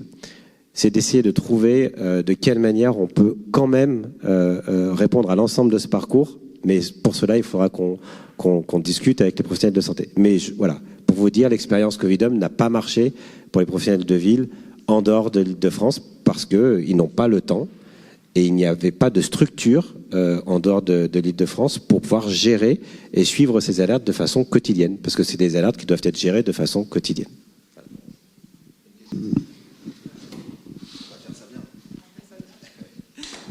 c'est d'essayer de trouver de quelle manière on peut quand même répondre à l'ensemble de ce parcours. Mais pour cela, il faudra qu'on discute avec les professionnels de santé. Mais voilà, pour vous dire, l'expérience Covidom n'a pas marché pour les professionnels de ville en dehors de l'Île-de-France parce qu'ils n'ont pas le temps et il n'y avait pas de structure en dehors de l'Île-de-France pour pouvoir gérer et suivre ces alertes de façon quotidienne, parce que c'est des alertes qui doivent être gérées de façon quotidienne.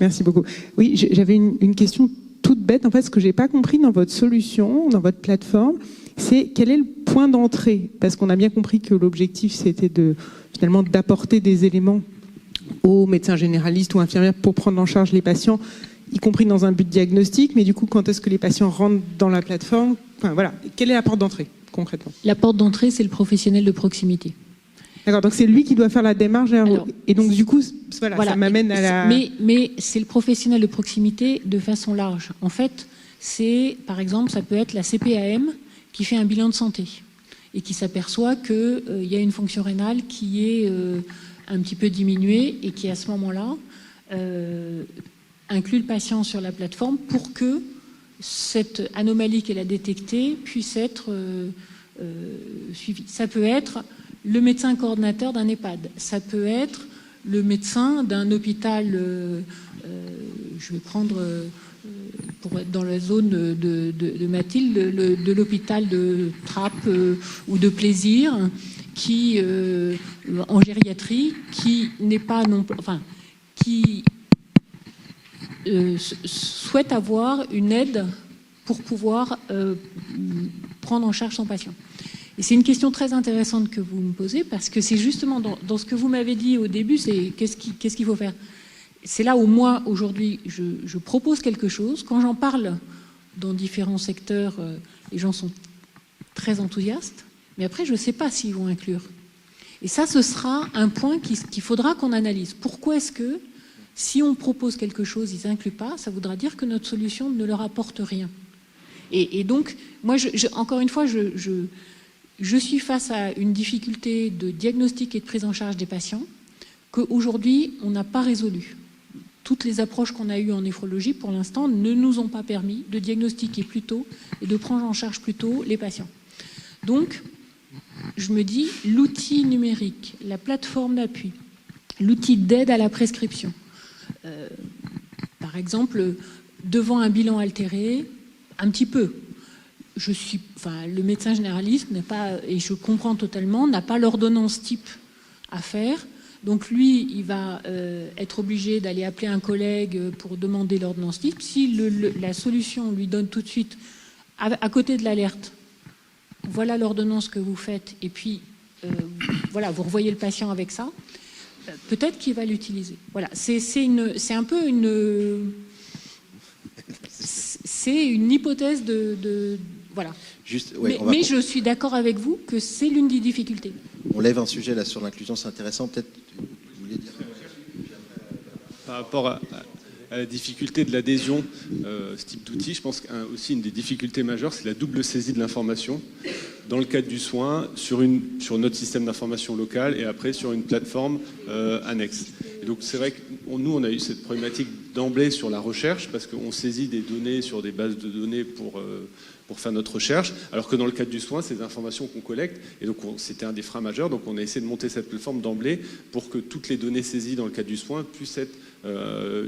Merci beaucoup. Oui, j'avais une question toute bête. En fait, ce que j'ai pas compris dans votre solution, dans votre plateforme, c'est quel est le point d'entrée? Parce qu'on a bien compris que l'objectif, c'était finalement d'apporter des éléments aux médecins généralistes ou infirmières pour prendre en charge les patients, y compris dans un but diagnostique. Mais du coup, quand est-ce que les patients rentrent dans la plateforme? Enfin, voilà. Quelle est la porte d'entrée, concrètement? La porte d'entrée, c'est le professionnel de proximité. D'accord, donc c'est lui qui doit faire la démarche. Alors, et donc, du coup, voilà. Ça m'amène à la... Mais c'est le professionnel de proximité de façon large. En fait, c'est, par exemple, ça peut être la CPAM qui fait un bilan de santé et qui s'aperçoit qu'il y a une fonction rénale qui est un petit peu diminuée et qui, à ce moment-là, inclut le patient sur la plateforme pour que cette anomalie qu'elle a détectée puisse être suivie. Ça peut être le médecin coordinateur d'un EHPAD, ça peut être le médecin d'un hôpital, je vais prendre, pour être dans la zone de Mathilde, de l'hôpital de Trappes ou de Plaisir, qui, en gériatrie, qui n'est pas non plus, enfin, qui souhaite avoir une aide pour pouvoir prendre en charge son patient. Et c'est une question très intéressante que vous me posez, parce que c'est justement dans ce que vous m'avez dit au début, c'est qu'est-ce qu'il faut faire. C'est là où moi, aujourd'hui, je propose quelque chose. Quand j'en parle dans différents secteurs, les gens sont très enthousiastes, mais après, je ne sais pas s'ils vont inclure. Et ça, ce sera un point qu'il faudra qu'on analyse. Pourquoi est-ce que, si on propose quelque chose, ils n'incluent pas, ça voudra dire que notre solution ne leur apporte rien. Et donc, moi, encore une fois, je suis face à une difficulté de diagnostic et de prise en charge des patients qu'aujourd'hui, on n'a pas résolu. Toutes les approches qu'on a eues en néphrologie, pour l'instant, ne nous ont pas permis de diagnostiquer plus tôt et de prendre en charge plus tôt les patients. Donc, je me dis, l'outil numérique, la plateforme d'appui, l'outil d'aide à la prescription, par exemple, devant un bilan altéré, un petit peu. Le médecin généraliste n'est pas, et je comprends totalement, n'a pas l'ordonnance type à faire. Donc lui, il va être obligé d'aller appeler un collègue pour demander l'ordonnance type. Si la solution lui donne tout de suite, à côté de l'alerte, voilà l'ordonnance que vous faites, et puis voilà, vous revoyez le patient avec ça, peut-être qu'il va l'utiliser. Voilà, c'est un peu une hypothèse de voilà. Juste, ouais, mais je suis d'accord avec vous que c'est l'une des difficultés. On lève un sujet là sur l'inclusion, c'est intéressant. Peut-être vous voulez dire. Par rapport à la difficulté de l'adhésion, ce type d'outil, je pense qu'aussi une des difficultés majeures, c'est la double saisie de l'information. dans le cadre du soin sur notre système d'information local et après sur une plateforme annexe. Et donc c'est vrai que nous, on a eu cette problématique d'emblée sur la recherche parce qu'on saisit des données sur des bases de données pour faire notre recherche, alors que dans le cadre du soin, c'est des informations qu'on collecte, et donc c'était un des freins majeurs, donc on a essayé de monter cette plateforme d'emblée pour que toutes les données saisies dans le cadre du soin puissent être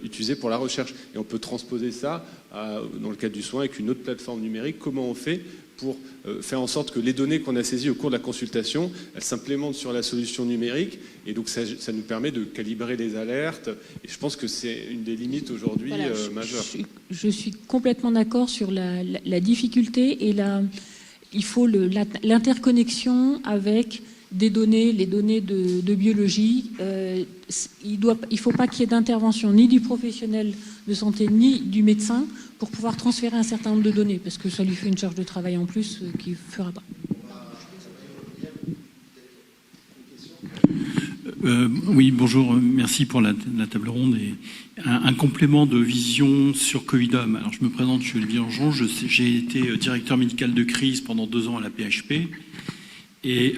utilisées pour la recherche. Et on peut transposer ça dans le cadre du soin avec une autre plateforme numérique. Comment on fait pour faire en sorte que les données qu'on a saisies au cours de la consultation, elles s'implémentent sur la solution numérique, et donc ça nous permet de calibrer les alertes, et je pense que c'est une des limites aujourd'hui majeures. Je suis complètement d'accord sur la difficulté, et il faut l'interconnexion avec des données, les données de biologie. Il ne faut pas qu'il y ait d'intervention ni du professionnel de santé ni du médecin pour pouvoir transférer un certain nombre de données, parce que ça lui fait une charge de travail en plus qu'il ne fera pas. Oui, bonjour, merci pour la table ronde. Et un complément de vision sur Covidom. Alors, je me présente, je suis Olivier Angeon, j'ai été directeur médical de crise pendant 2 ans à la PHP. Et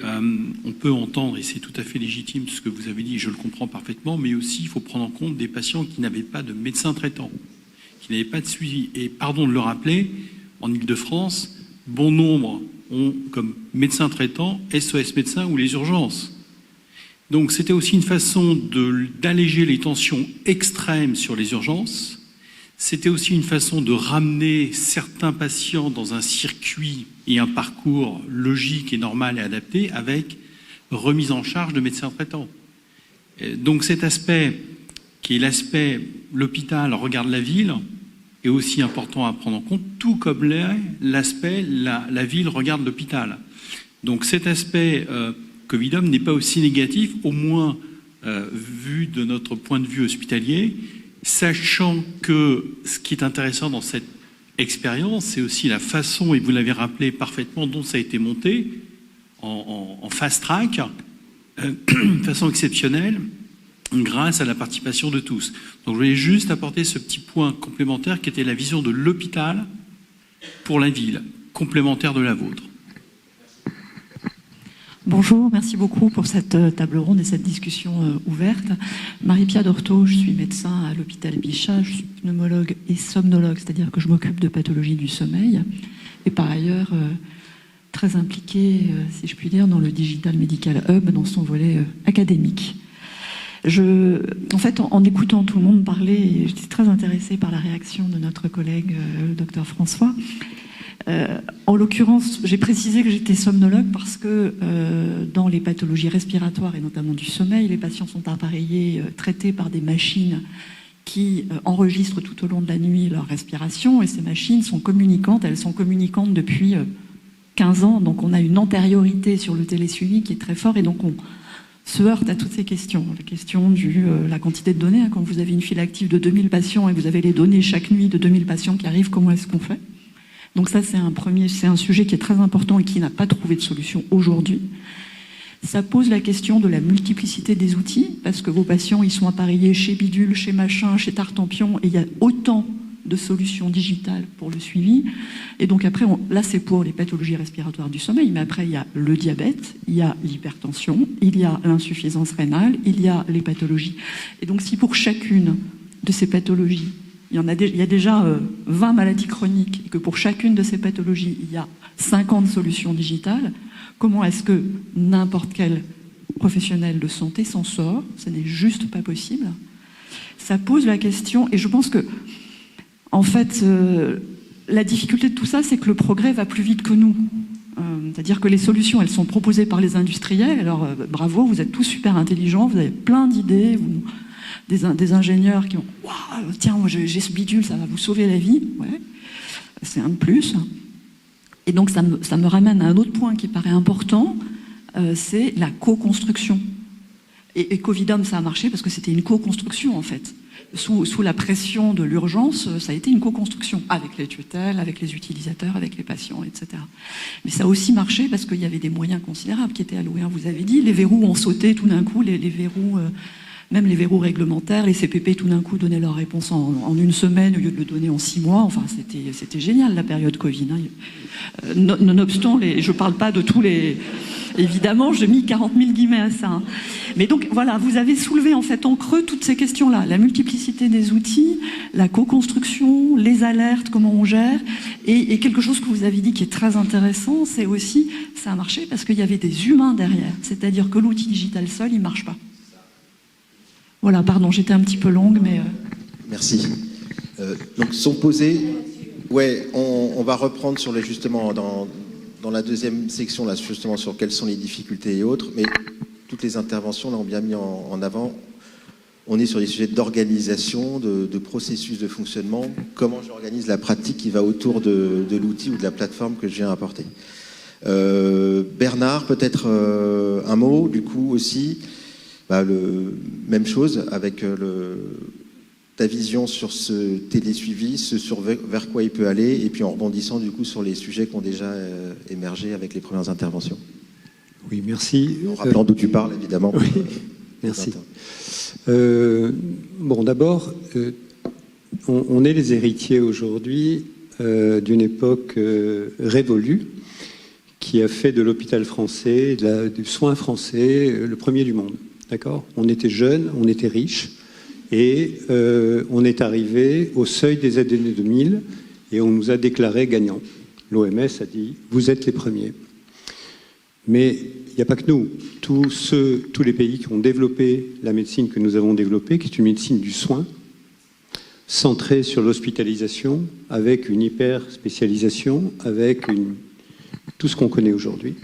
on peut entendre, et c'est tout à fait légitime ce que vous avez dit, je le comprends parfaitement, mais aussi il faut prendre en compte des patients qui n'avaient pas de médecin traitant, qui n'avaient pas de suivi. Et pardon de le rappeler, en Ile-de-France, bon nombre ont comme médecin traitant SOS médecin ou les urgences. Donc c'était aussi une façon d'alléger les tensions extrêmes sur les urgences. C'était aussi une façon de ramener certains patients dans un circuit et un parcours logique et normal et adapté avec remise en charge de médecins traitants. Donc cet aspect, qui est l'aspect l'hôpital regarde la ville, est aussi important à prendre en compte, tout comme l'aspect la ville regarde l'hôpital. Donc cet aspect Covidom n'est pas aussi négatif, au moins vu de notre point de vue hospitalier, sachant que ce qui est intéressant dans cette expérience, c'est aussi la façon, et vous l'avez rappelé parfaitement, dont ça a été monté en fast track, de façon exceptionnelle, grâce à la participation de tous. Donc je voulais juste apporter ce petit point complémentaire qui était la vision de l'hôpital pour la ville, complémentaire de la vôtre. Bonjour, merci beaucoup pour cette table ronde et cette discussion ouverte. Marie-Pia Dorto, je suis médecin à l'hôpital Bichat, je suis pneumologue et somnologue, c'est-à-dire que je m'occupe de pathologie du sommeil, et par ailleurs très impliquée, si je puis dire, dans le Digital Medical Hub, dans son volet académique. En fait, en écoutant tout le monde parler, j'étais très intéressée par la réaction de notre collègue, le docteur François. En l'occurrence, j'ai précisé que j'étais somnologue parce que dans les pathologies respiratoires et notamment du sommeil, les patients sont appareillés, traités par des machines qui enregistrent tout au long de la nuit leur respiration, et ces machines sont communicantes. Elles sont communicantes depuis 15 ans, donc on a une antériorité sur le télésuivi qui est très fort, et donc on se heurte à toutes ces questions. La question de la quantité de données, quand vous avez une file active de 2000 patients et vous avez les données chaque nuit de 2000 patients qui arrivent, comment est-ce qu'on fait ? Donc ça, c'est un sujet qui est très important et qui n'a pas trouvé de solution aujourd'hui. Ça pose la question de la multiplicité des outils, parce que vos patients, ils sont appareillés chez Bidule, chez Machin, chez Tartampion, et il y a autant de solutions digitales pour le suivi. Et donc après, là, c'est pour les pathologies respiratoires du sommeil, mais après, il y a le diabète, il y a l'hypertension, il y a l'insuffisance rénale, il y a les pathologies. Et donc si pour chacune de ces pathologies, il y a déjà 20 maladies chroniques, et que pour chacune de ces pathologies, il y a 50 solutions digitales, comment est-ce que n'importe quel professionnel de santé s'en sort? Ce n'est juste pas possible. Ça pose la question, et je pense que, en fait, la difficulté de tout ça, c'est que le progrès va plus vite que nous. C'est-à-dire que les solutions, elles sont proposées par les industriels. Alors, bravo, vous êtes tous super intelligents, vous avez plein d'idées, des ingénieurs qui ont « Waouh, tiens, moi j'ai ce bidule, ça va vous sauver la vie. » Ouais, c'est un de plus. Et donc ça me ramène à un autre point qui paraît important, c'est la co-construction. Et Covidom, ça a marché parce que c'était une co-construction en fait. Sous la pression de l'urgence, ça a été une co-construction avec les tutelles, avec les utilisateurs, avec les patients, etc. Mais ça a aussi marché parce qu'il y avait des moyens considérables qui étaient alloués. Vous avez dit, les verrous ont sauté tout d'un coup, les verrous Même les verrous réglementaires, les CPP tout d'un coup donnaient leur réponse en une semaine au lieu de le donner en 6 mois. Enfin, c'était génial la période Covid. Hein. Nonobstant, je ne parle pas de tous les... Évidemment, j'ai mis 40 000 guillemets à ça. Hein. Mais donc, voilà, vous avez soulevé en fait en creux toutes ces questions-là. La multiplicité des outils, la co-construction, les alertes, comment on gère. Et quelque chose que vous avez dit qui est très intéressant, c'est aussi, ça a marché parce qu'il y avait des humains derrière. C'est-à-dire que l'outil digital seul, il ne marche pas. Voilà, pardon, j'étais un petit peu longue, mais... Merci. Donc, sont posés... Ouais, on va reprendre sur justement dans la deuxième section, là, justement, sur quelles sont les difficultés et autres, mais toutes les interventions, là, ont bien mis en avant. On est sur des sujets d'organisation, de processus de fonctionnement, comment j'organise la pratique qui va autour de l'outil ou de la plateforme que je viens apporter. Bernard, peut-être un mot, du coup, aussi. Même chose avec ta vision sur ce télésuivi, vers quoi il peut aller, et puis en rebondissant du coup sur les sujets qui ont déjà émergé avec les premières interventions. Oui, merci. En rappelant d'où tu parles, évidemment. Oui, merci. Bon, d'abord, on est les héritiers aujourd'hui d'une époque révolue qui a fait de l'hôpital français, du soin français, le premier du monde. D'accord ? On était jeunes, on était riches, et on est arrivé au seuil des années 2000 et on nous a déclarés gagnants. L'OMS a dit « vous êtes les premiers ». Mais il n'y a pas que nous. Tous les pays qui ont développé la médecine que nous avons développée, qui est une médecine du soin, centrée sur l'hospitalisation, avec une hyper-spécialisation, avec tout ce qu'on connaît aujourd'hui.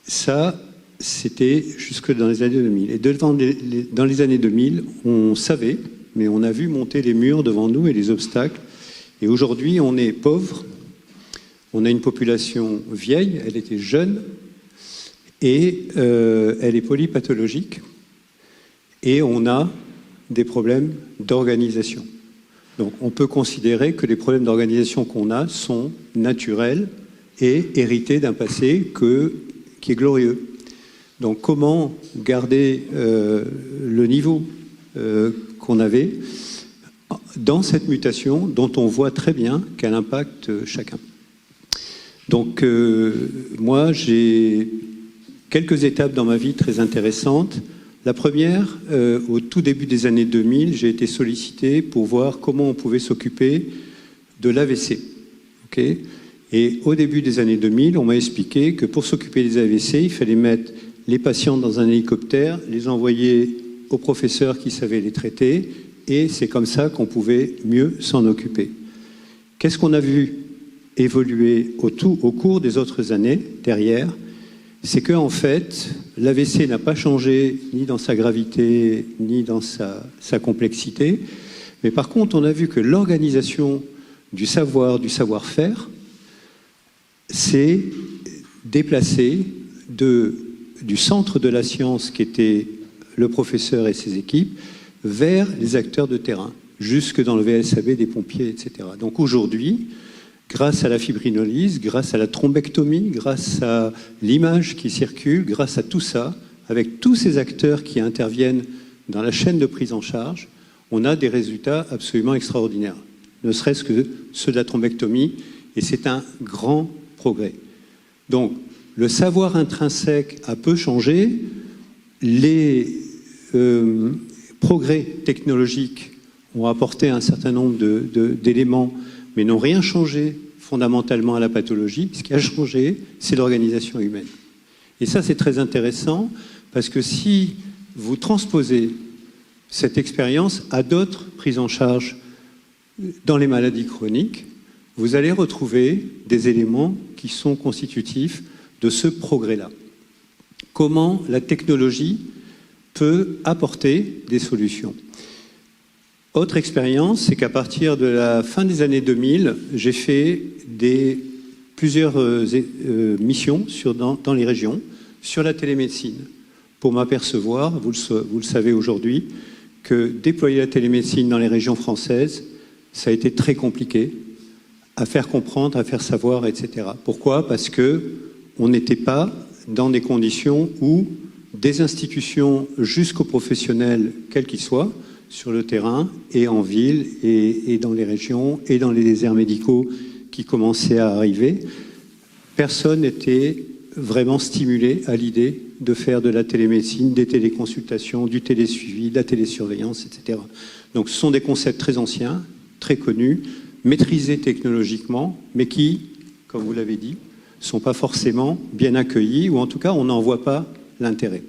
Ça, c'était jusque dans les années 2000. Et dans les années 2000, on savait, mais on a vu monter les murs devant nous et les obstacles. Et aujourd'hui, on est pauvre, on a une population vieille, elle était jeune, et elle est polypathologique, et on a des problèmes d'organisation. Donc on peut considérer que les problèmes d'organisation qu'on a sont naturels et hérités d'un passé qui est glorieux. Donc comment garder le niveau qu'on avait dans cette mutation dont on voit très bien qu'elle impacte chacun. Donc moi j'ai quelques étapes dans ma vie très intéressantes. La première, au tout début des années 2000, j'ai été sollicité pour voir comment on pouvait s'occuper de l'AVC. Okay ? Et au début des années 2000, on m'a expliqué que pour s'occuper des AVC, il fallait mettre les patients dans un hélicoptère, les envoyer aux professeurs qui savaient les traiter, et c'est comme ça qu'on pouvait mieux s'en occuper. Qu'est-ce qu'on a vu évoluer au cours des autres années derrière ? C'est qu'en fait, l'AVC n'a pas changé ni dans sa gravité, ni dans sa complexité, mais par contre, on a vu que l'organisation du savoir-faire, s'est déplacée du centre de la science qui était le professeur et ses équipes vers les acteurs de terrain, jusque dans le VSAB des pompiers, etc. Donc aujourd'hui, grâce à la fibrinolyse, grâce à la thrombectomie, grâce à l'image qui circule, grâce à tout ça, avec tous ces acteurs qui interviennent dans la chaîne de prise en charge, on a des résultats absolument extraordinaires, ne serait-ce que ceux de la thrombectomie, et c'est un grand progrès. Donc, le savoir intrinsèque a peu changé, les progrès technologiques ont apporté un certain nombre d'éléments, mais n'ont rien changé fondamentalement à la pathologie. Ce qui a changé, c'est l'organisation humaine. Et ça, c'est très intéressant, parce que si vous transposez cette expérience à d'autres prises en charge dans les maladies chroniques, vous allez retrouver des éléments qui sont constitutifs de ce progrès-là. Comment la technologie peut apporter des solutions. Autre expérience, c'est qu'à partir de la fin des années 2000, j'ai fait plusieurs missions dans les régions sur la télémédecine pour m'apercevoir, vous le savez aujourd'hui, que déployer la télémédecine dans les régions françaises, ça a été très compliqué à faire comprendre, à faire savoir, etc. Pourquoi ? Parce qu'on n'était pas dans des conditions où des institutions jusqu'aux professionnels, quels qu'ils soient, sur le terrain, et en ville, et dans les régions, et dans les déserts médicaux qui commençaient à arriver. Personne n'était vraiment stimulé à l'idée de faire de la télémédecine, des téléconsultations, du télésuivi, de la télésurveillance, etc. Donc ce sont des concepts très anciens, très connus, maîtrisés technologiquement, mais qui, comme vous l'avez dit, ne sont pas forcément bien accueillis, ou en tout cas, on n'en voit pas l'intérêt.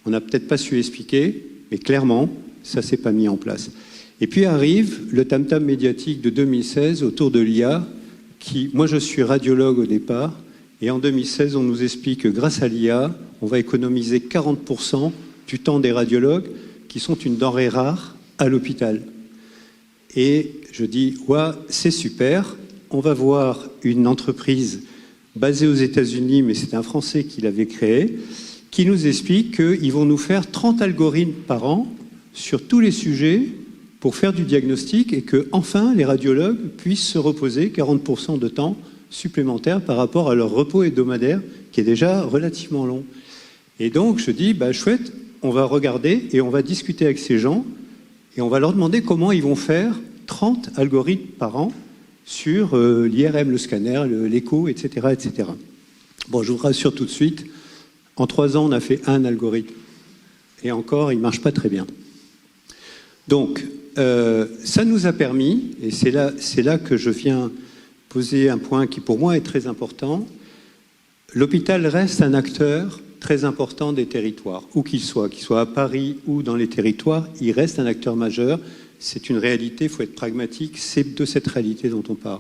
On n'a peut-être pas su expliquer, mais clairement, ça ne s'est pas mis en place. Et puis arrive le tam-tam médiatique de 2016 autour de l'IA, qui, moi je suis radiologue au départ, et en 2016, on nous explique que grâce à l'IA, on va économiser 40% du temps des radiologues, qui sont une denrée rare à l'hôpital. Et je dis, ouais, c'est super, on va voir une entreprise basée aux États-Unis, mais c'est un Français qui l'avait créée, qui nous explique qu'ils vont nous faire 30 algorithmes par an sur tous les sujets pour faire du diagnostic et que, enfin, les radiologues puissent se reposer 40% de temps supplémentaire par rapport à leur repos hebdomadaire qui est déjà relativement long. Et donc, je dis, bah, chouette, on va regarder et on va discuter avec ces gens et on va leur demander comment ils vont faire 30 algorithmes par an sur l'IRM, le scanner, l'écho, etc., etc. Bon, je vous rassure tout de suite, en 3 ans, on a fait un algorithme. Et encore, il ne marche pas très bien. Donc, ça nous a permis, et c'est là que je viens poser un point qui pour moi est très important, l'hôpital reste un acteur très important des territoires, où qu'il soit à Paris ou dans les territoires, il reste un acteur majeur. C'est une réalité, il faut être pragmatique, c'est de cette réalité dont on parle.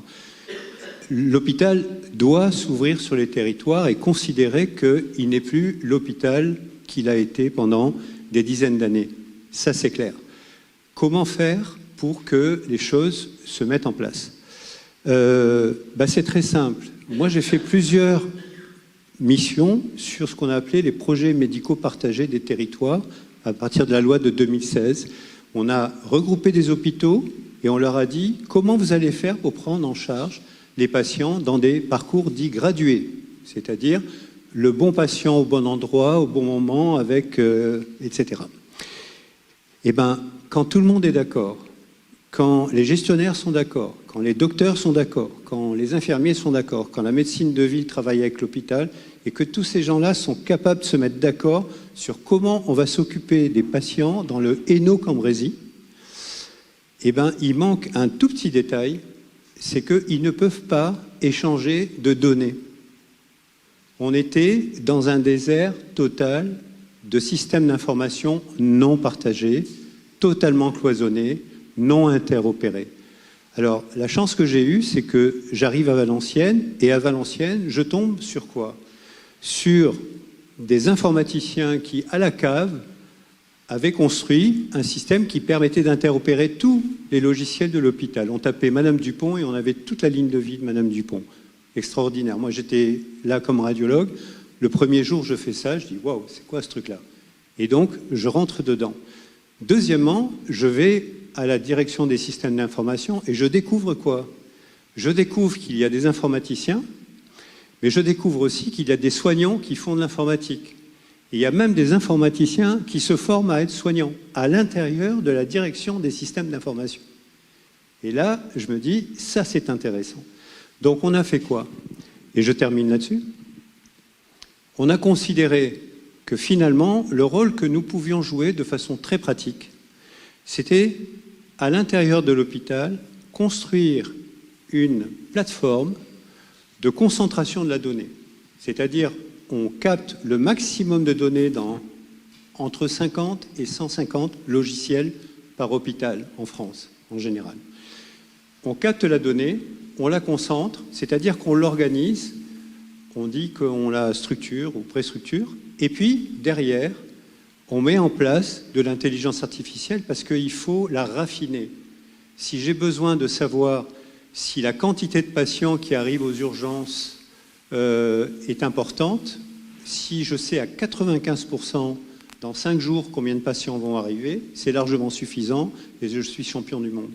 L'hôpital doit s'ouvrir sur les territoires et considérer qu'il n'est plus l'hôpital qu'il a été pendant des dizaines d'années. Ça, c'est clair. Comment faire pour que les choses se mettent en place ? C'est très simple. Moi, j'ai fait plusieurs missions sur ce qu'on a appelé les projets médicaux partagés des territoires à partir de la loi de 2016. On a regroupé des hôpitaux et on leur a dit comment vous allez faire pour prendre en charge les patients dans des parcours dits gradués, c'est-à-dire le bon patient au bon endroit, au bon moment, avec, etc. Eh bien, quand tout le monde est d'accord, quand les gestionnaires sont d'accord, quand les docteurs sont d'accord, quand les infirmiers sont d'accord, quand la médecine de ville travaille avec l'hôpital, et que tous ces gens-là sont capables de se mettre d'accord sur comment on va s'occuper des patients dans le Hainaut-Cambrésis, eh bien, il manque un tout petit détail, c'est qu'ils ne peuvent pas échanger de données. On était dans un désert total de systèmes d'information non partagés, totalement cloisonnés, non interopérés. Alors, la chance que j'ai eue, c'est que j'arrive à Valenciennes, et à Valenciennes, je tombe sur quoi ? Sur des informaticiens qui, à la cave, avaient construit un système qui permettait d'interopérer tous les logiciels de l'hôpital. On tapait Madame Dupont et on avait toute la ligne de vie de Madame Dupont. Extraordinaire. Moi, j'étais là comme radiologue. Le premier jour, je fais ça, je dis « Waouh, c'est quoi ce truc-là » Et donc, je rentre dedans. Deuxièmement, je vais à la direction des systèmes d'information et je découvre quoi ? Je découvre qu'il y a des informaticiens, mais je découvre aussi qu'il y a des soignants qui font de l'informatique. Et il y a même des informaticiens qui se forment à être soignants à l'intérieur de la direction des systèmes d'information. Et là, je me dis, ça c'est intéressant. Donc on a fait quoi ? Et je termine là-dessus. On a considéré que finalement, le rôle que nous pouvions jouer de façon très pratique, c'était à l'intérieur de l'hôpital, construire une plateforme de concentration de la donnée. C'est-à-dire, on capte le maximum de données dans entre 50 et 150 logiciels par hôpital en France, en général. On capte la donnée, on la concentre, c'est-à-dire qu'on l'organise, on dit qu'on la structure ou préstructure, et puis, derrière, on met en place de l'intelligence artificielle parce qu'il faut la raffiner. Si j'ai besoin de savoir si la quantité de patients qui arrivent aux urgences est importante, si je sais à 95% dans 5 jours combien de patients vont arriver, c'est largement suffisant et je suis champion du monde.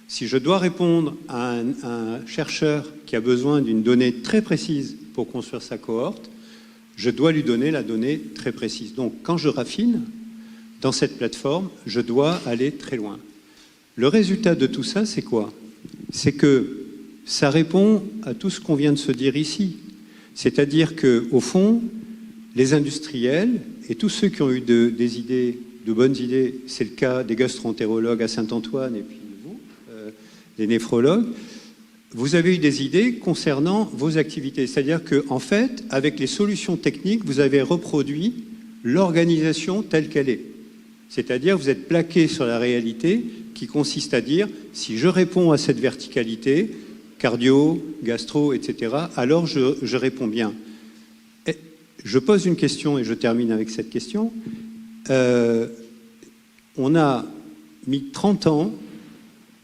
Si je dois répondre à un chercheur qui a besoin d'une donnée très précise pour construire sa cohorte, je dois lui donner la donnée très précise. Donc, quand je raffine, dans cette plateforme, je dois aller très loin. Le résultat de tout ça, c'est quoi? C'est que ça répond à tout ce qu'on vient de se dire ici. C'est-à-dire qu'au fond, les industriels et tous ceux qui ont eu des idées, de bonnes idées, c'est le cas des gastro-entérologues à Saint-Antoine et puis vous, les néphrologues, vous avez eu des idées concernant vos activités. C'est-à-dire qu'en fait, avec les solutions techniques, vous avez reproduit l'organisation telle qu'elle est. C'est-à-dire vous êtes plaqué sur la réalité qui consiste à dire, si je réponds à cette verticalité, cardio, gastro, etc., alors je réponds bien. Et je pose une question et je termine avec cette question. On a mis 30 ans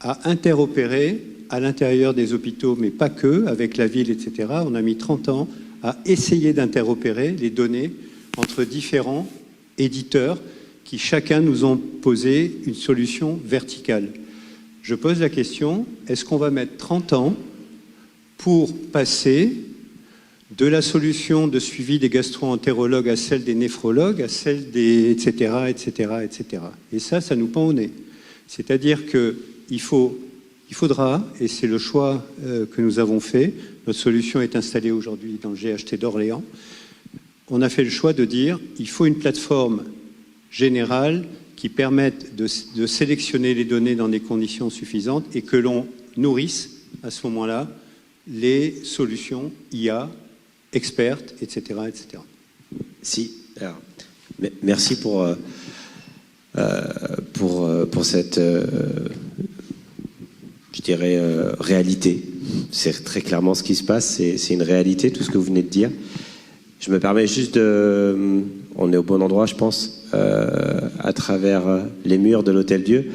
à interopérer à l'intérieur des hôpitaux, mais pas que, avec la ville, etc. On a mis 30 ans à essayer d'interopérer les données entre différents éditeurs qui chacun nous ont posé une solution verticale. Je pose la question, est-ce qu'on va mettre 30 ans pour passer de la solution de suivi des gastro-entérologues à celle des néphrologues, à celle des etc., etc., etc. Et ça nous pend au nez. C'est-à-dire qu'il faudra, et c'est le choix que nous avons fait, notre solution est installée aujourd'hui dans le GHT d'Orléans, on a fait le choix de dire il faut une plateforme générale qui permette de sélectionner les données dans des conditions suffisantes et que l'on nourrisse à ce moment-là les solutions IA, expertes, etc., etc. Si, alors, merci pour cette, je dirais, réalité. C'est très clairement ce qui se passe, c'est une réalité, tout ce que vous venez de dire. Je me permets juste on est au bon endroit, je pense, à travers les murs de l'Hôtel-Dieu,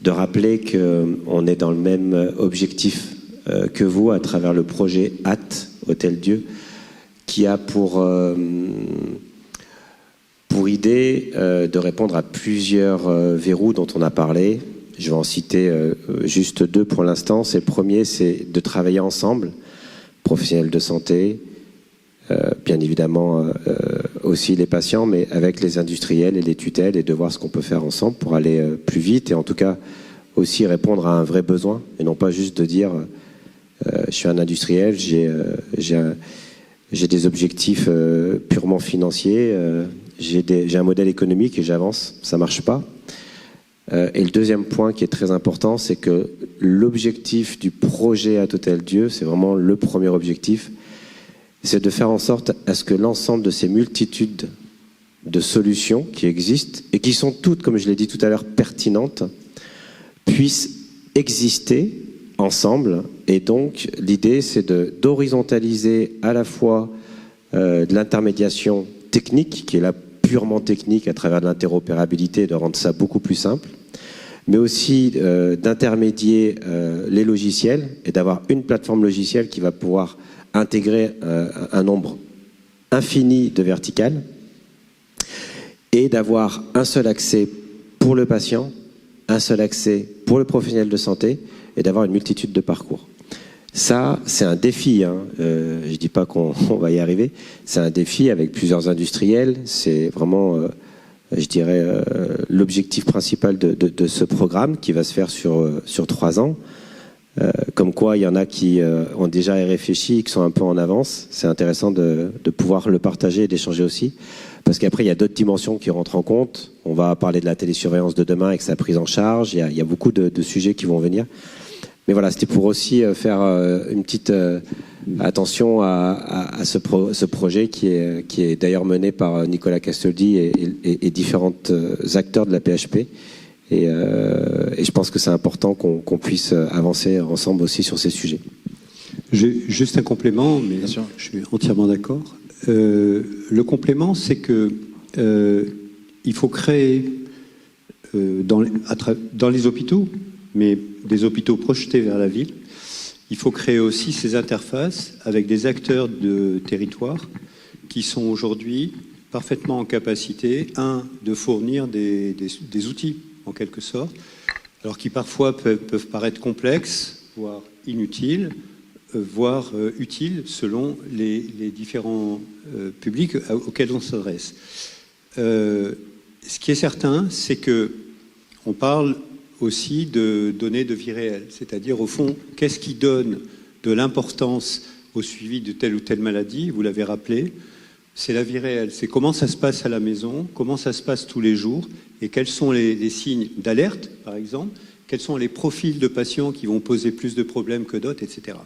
de rappeler qu'on est dans le même objectif que vous, à travers le projet HAT, Hôtel-Dieu, qui a pour idée de répondre à plusieurs verrous dont on a parlé. Je vais en citer juste 2 pour l'instant. Le premier, c'est de travailler ensemble, professionnels de santé, bien évidemment aussi les patients, mais avec les industriels et les tutelles, et de voir ce qu'on peut faire ensemble pour aller plus vite et en tout cas aussi répondre à un vrai besoin, et non pas juste de dire je suis un industriel, j'ai des objectifs purement financiers, j'ai un modèle économique et j'avance, ça marche pas. Et le deuxième point qui est très important, c'est que l'objectif du projet à Hôtel-Dieu, c'est vraiment le premier objectif, c'est de faire en sorte à ce que l'ensemble de ces multitudes de solutions qui existent, et qui sont toutes, comme je l'ai dit tout à l'heure, pertinentes, puissent exister ensemble. Et donc, l'idée, c'est d'horizontaliser à la fois de l'intermédiation technique, qui est là purement technique à travers de l'interopérabilité, de rendre ça beaucoup plus simple, mais aussi d'intermédier les logiciels et d'avoir une plateforme logicielle qui va pouvoir intégrer un nombre infini de verticales et d'avoir un seul accès pour le patient, un seul accès pour le professionnel de santé et d'avoir une multitude de parcours. Ça, c'est un défi, hein. Je ne dis pas qu'on va y arriver, c'est un défi avec plusieurs industriels, c'est vraiment, je dirais, l'objectif principal de ce programme qui va se faire sur 3 ans. Comme quoi, il y en a qui ont déjà réfléchi, qui sont un peu en avance. C'est intéressant de pouvoir le partager et d'échanger aussi. Parce qu'après, il y a d'autres dimensions qui rentrent en compte. On va parler de la télésurveillance de demain avec sa prise en charge. Il y a beaucoup de sujets qui vont venir. Mais voilà, c'était pour aussi faire une petite attention à ce projet qui est d'ailleurs mené par Nicolas Castaldi et différents acteurs de la PHP. Et je pense que c'est important qu'on puisse avancer ensemble aussi sur ces sujets. Juste un complément, mais je suis entièrement d'accord. Le complément, c'est que il faut créer dans les hôpitaux, mais des hôpitaux projetés vers la ville, il faut créer aussi ces interfaces avec des acteurs de territoire qui sont aujourd'hui parfaitement en capacité, de fournir des outils, en quelque sorte, alors qui parfois peuvent paraître complexes, voire inutiles, voire utile selon les différents publics auxquels on s'adresse. Ce qui est certain, c'est que on parle aussi de données de vie réelle, c'est-à-dire au fond, qu'est-ce qui donne de l'importance au suivi de telle ou telle maladie, vous l'avez rappelé, c'est la vie réelle, c'est comment ça se passe à la maison, comment ça se passe tous les jours, et quels sont les signes d'alerte, par exemple, quels sont les profils de patients qui vont poser plus de problèmes que d'autres, etc.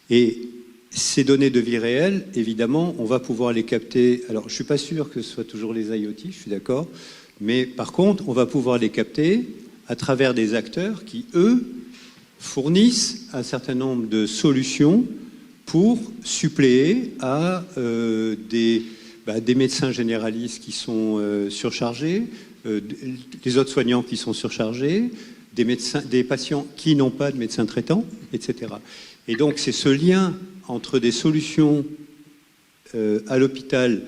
Et ces données de vie réelle, évidemment, on va pouvoir les capter. Alors, je ne suis pas sûr que ce soit toujours les IoT, je suis d'accord, mais par contre, on va pouvoir les capter à travers des acteurs qui, eux, fournissent un certain nombre de solutions pour suppléer à des médecins généralistes qui sont surchargés, des autres soignants qui sont surchargés, des patients qui n'ont pas de médecin traitant, etc. Et donc, c'est ce lien entre des solutions à l'hôpital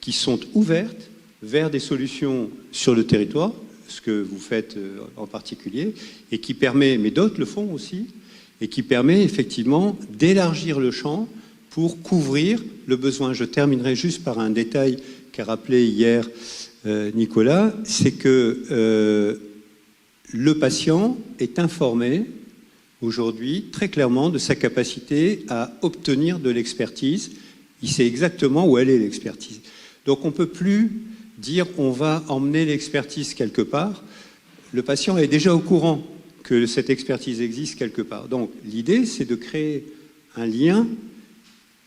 qui sont ouvertes vers des solutions sur le territoire, ce que vous faites en particulier, et qui permet, mais d'autres le font aussi, et qui permet effectivement d'élargir le champ pour couvrir le besoin. Je terminerai juste par un détail qu'a rappelé hier Nicolas, c'est que le patient est informé aujourd'hui très clairement de sa capacité à obtenir de l'expertise. Il sait exactement où elle est l'expertise. Donc on ne peut plus dire on va emmener l'expertise quelque part. Le patient est déjà au courant que cette expertise existe quelque part. Donc l'idée, c'est de créer un lien,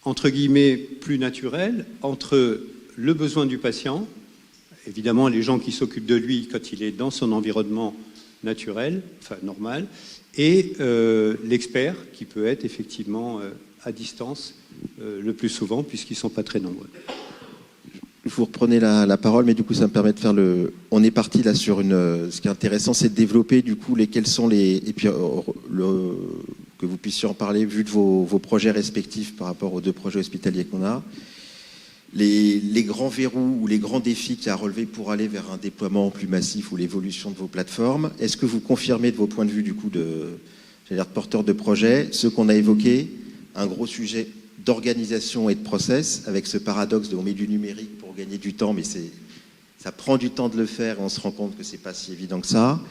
entre guillemets, plus naturel entre le besoin du patient, évidemment les gens qui s'occupent de lui quand il est dans son environnement naturel, enfin normal, et l'expert qui peut être effectivement à distance le plus souvent puisqu'ils ne sont pas très nombreux. Vous reprenez la parole, mais du coup, ça me permet de faire le. On est parti là sur une. Ce qui est intéressant, c'est de développer du coup quels sont les. Et puis que vous puissiez en parler vu de vos projets respectifs par rapport aux deux projets hospitaliers qu'on a. Les grands verrous ou les grands défis qu'il y a à relever pour aller vers un déploiement plus massif ou l'évolution de vos plateformes. Est-ce que vous confirmez de vos points de vue du coup de porteurs de projets, ce qu'on a évoqué, un gros sujet d'organisation et de process, avec ce paradoxe de on met du numérique pour gagner du temps, mais ça prend du temps de le faire et on se rend compte que c'est pas si évident que ça.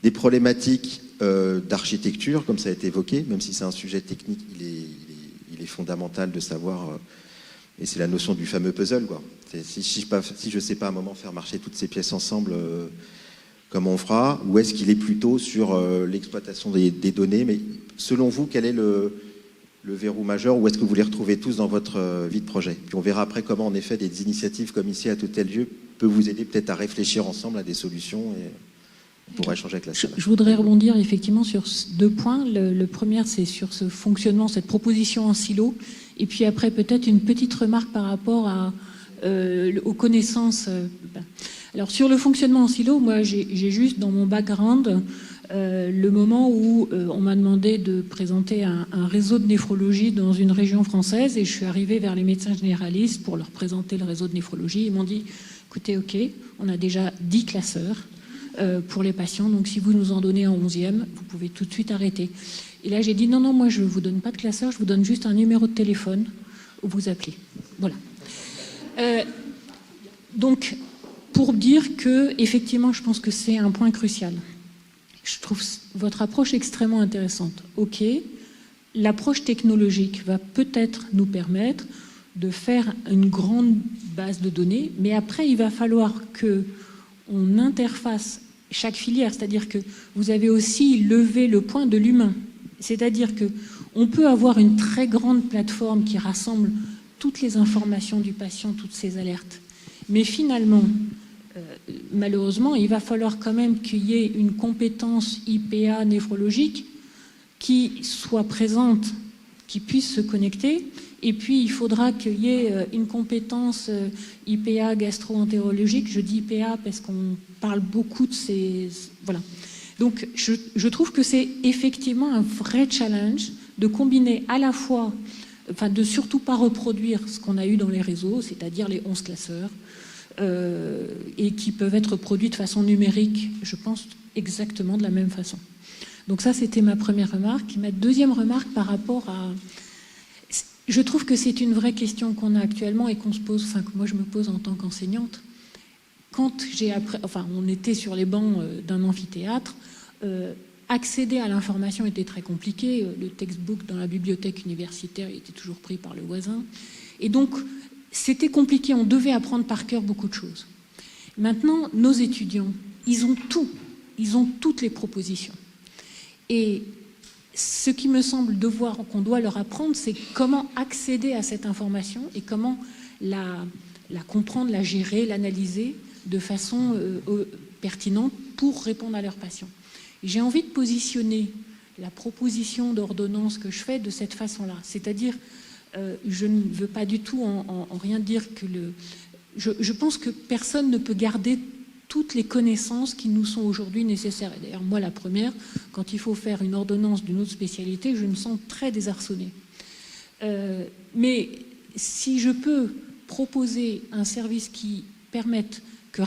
Des problématiques d'architecture, comme ça a été évoqué, même si c'est un sujet technique, il est fondamental de savoir, et c'est la notion du fameux puzzle, quoi. Si je sais pas à un moment faire marcher toutes ces pièces ensemble, comment on fera, ou est-ce qu'il est plutôt sur l'exploitation des données, mais selon vous, quel est le verrou majeur, ou est-ce que vous les retrouvez tous dans votre vie de projet? Puis on verra après comment, en effet, des initiatives comme ici à Tout-Tel Lieu peut vous aider peut-être à réfléchir ensemble à des solutions et on pourra échanger avec la salle. Je voudrais rebondir effectivement sur deux points. Le premier, c'est sur ce fonctionnement, cette proposition en silo, et puis après peut-être une petite remarque par rapport aux connaissances. Alors sur le fonctionnement en silo, moi j'ai juste dans mon background le moment où on m'a demandé de présenter un réseau de néphrologie dans une région française, et je suis arrivée vers les médecins généralistes pour leur présenter le réseau de néphrologie. Ils m'ont dit, écoutez, ok, on a déjà 10 classeurs pour les patients, donc si vous nous en donnez un 11e, vous pouvez tout de suite arrêter. Et là j'ai dit, non, moi je ne vous donne pas de classeur, je vous donne juste un numéro de téléphone où vous appelez. Voilà. Donc, pour dire que, effectivement, je pense que c'est un point crucial. Je trouve votre approche extrêmement intéressante. Ok, l'approche technologique va peut-être nous permettre de faire une grande base de données, mais après, il va falloir qu'on interface chaque filière, c'est-à-dire que vous avez aussi levé le point de l'humain. C'est-à-dire qu'on peut avoir une très grande plateforme qui rassemble toutes les informations du patient, toutes ces alertes. Mais finalement, malheureusement, il va falloir quand même qu'il y ait une compétence IPA néphrologique qui soit présente, qui puisse se connecter. Et puis, il faudra qu'il y ait une compétence IPA gastro-entérologique. Je dis IPA parce qu'on parle beaucoup de ces... Voilà. Donc, je trouve que c'est effectivement un vrai challenge de combiner à la fois, enfin, de surtout pas reproduire ce qu'on a eu dans les réseaux, c'est-à-dire les 11 classeurs, et qui peuvent être produits de façon numérique, je pense, exactement de la même façon. Donc ça, c'était ma première remarque. Ma deuxième remarque par rapport je trouve que c'est une vraie question qu'on a actuellement et qu'on se pose, enfin que moi je me pose en tant qu'enseignante. Quand on était sur les bancs d'un amphithéâtre, accéder à l'information était très compliqué. Le textbook dans la bibliothèque universitaire il était toujours pris par le voisin. Et donc, c'était compliqué. On devait apprendre par cœur beaucoup de choses. Maintenant, nos étudiants, ils ont tout. Ils ont toutes les propositions. Et ce qui me semble qu'on doit leur apprendre, c'est comment accéder à cette information et comment la comprendre, la gérer, l'analyser de façon pertinente pour répondre à leurs passions. J'ai envie de positionner la proposition d'ordonnance que je fais de cette façon-là. C'est-à-dire, je ne veux pas du tout en rien dire que je pense que personne ne peut garder toutes les connaissances qui nous sont aujourd'hui nécessaires. Et d'ailleurs, moi, la première, quand il faut faire une ordonnance d'une autre spécialité, je me sens très désarçonnée. Mais si je peux proposer un service qui permette que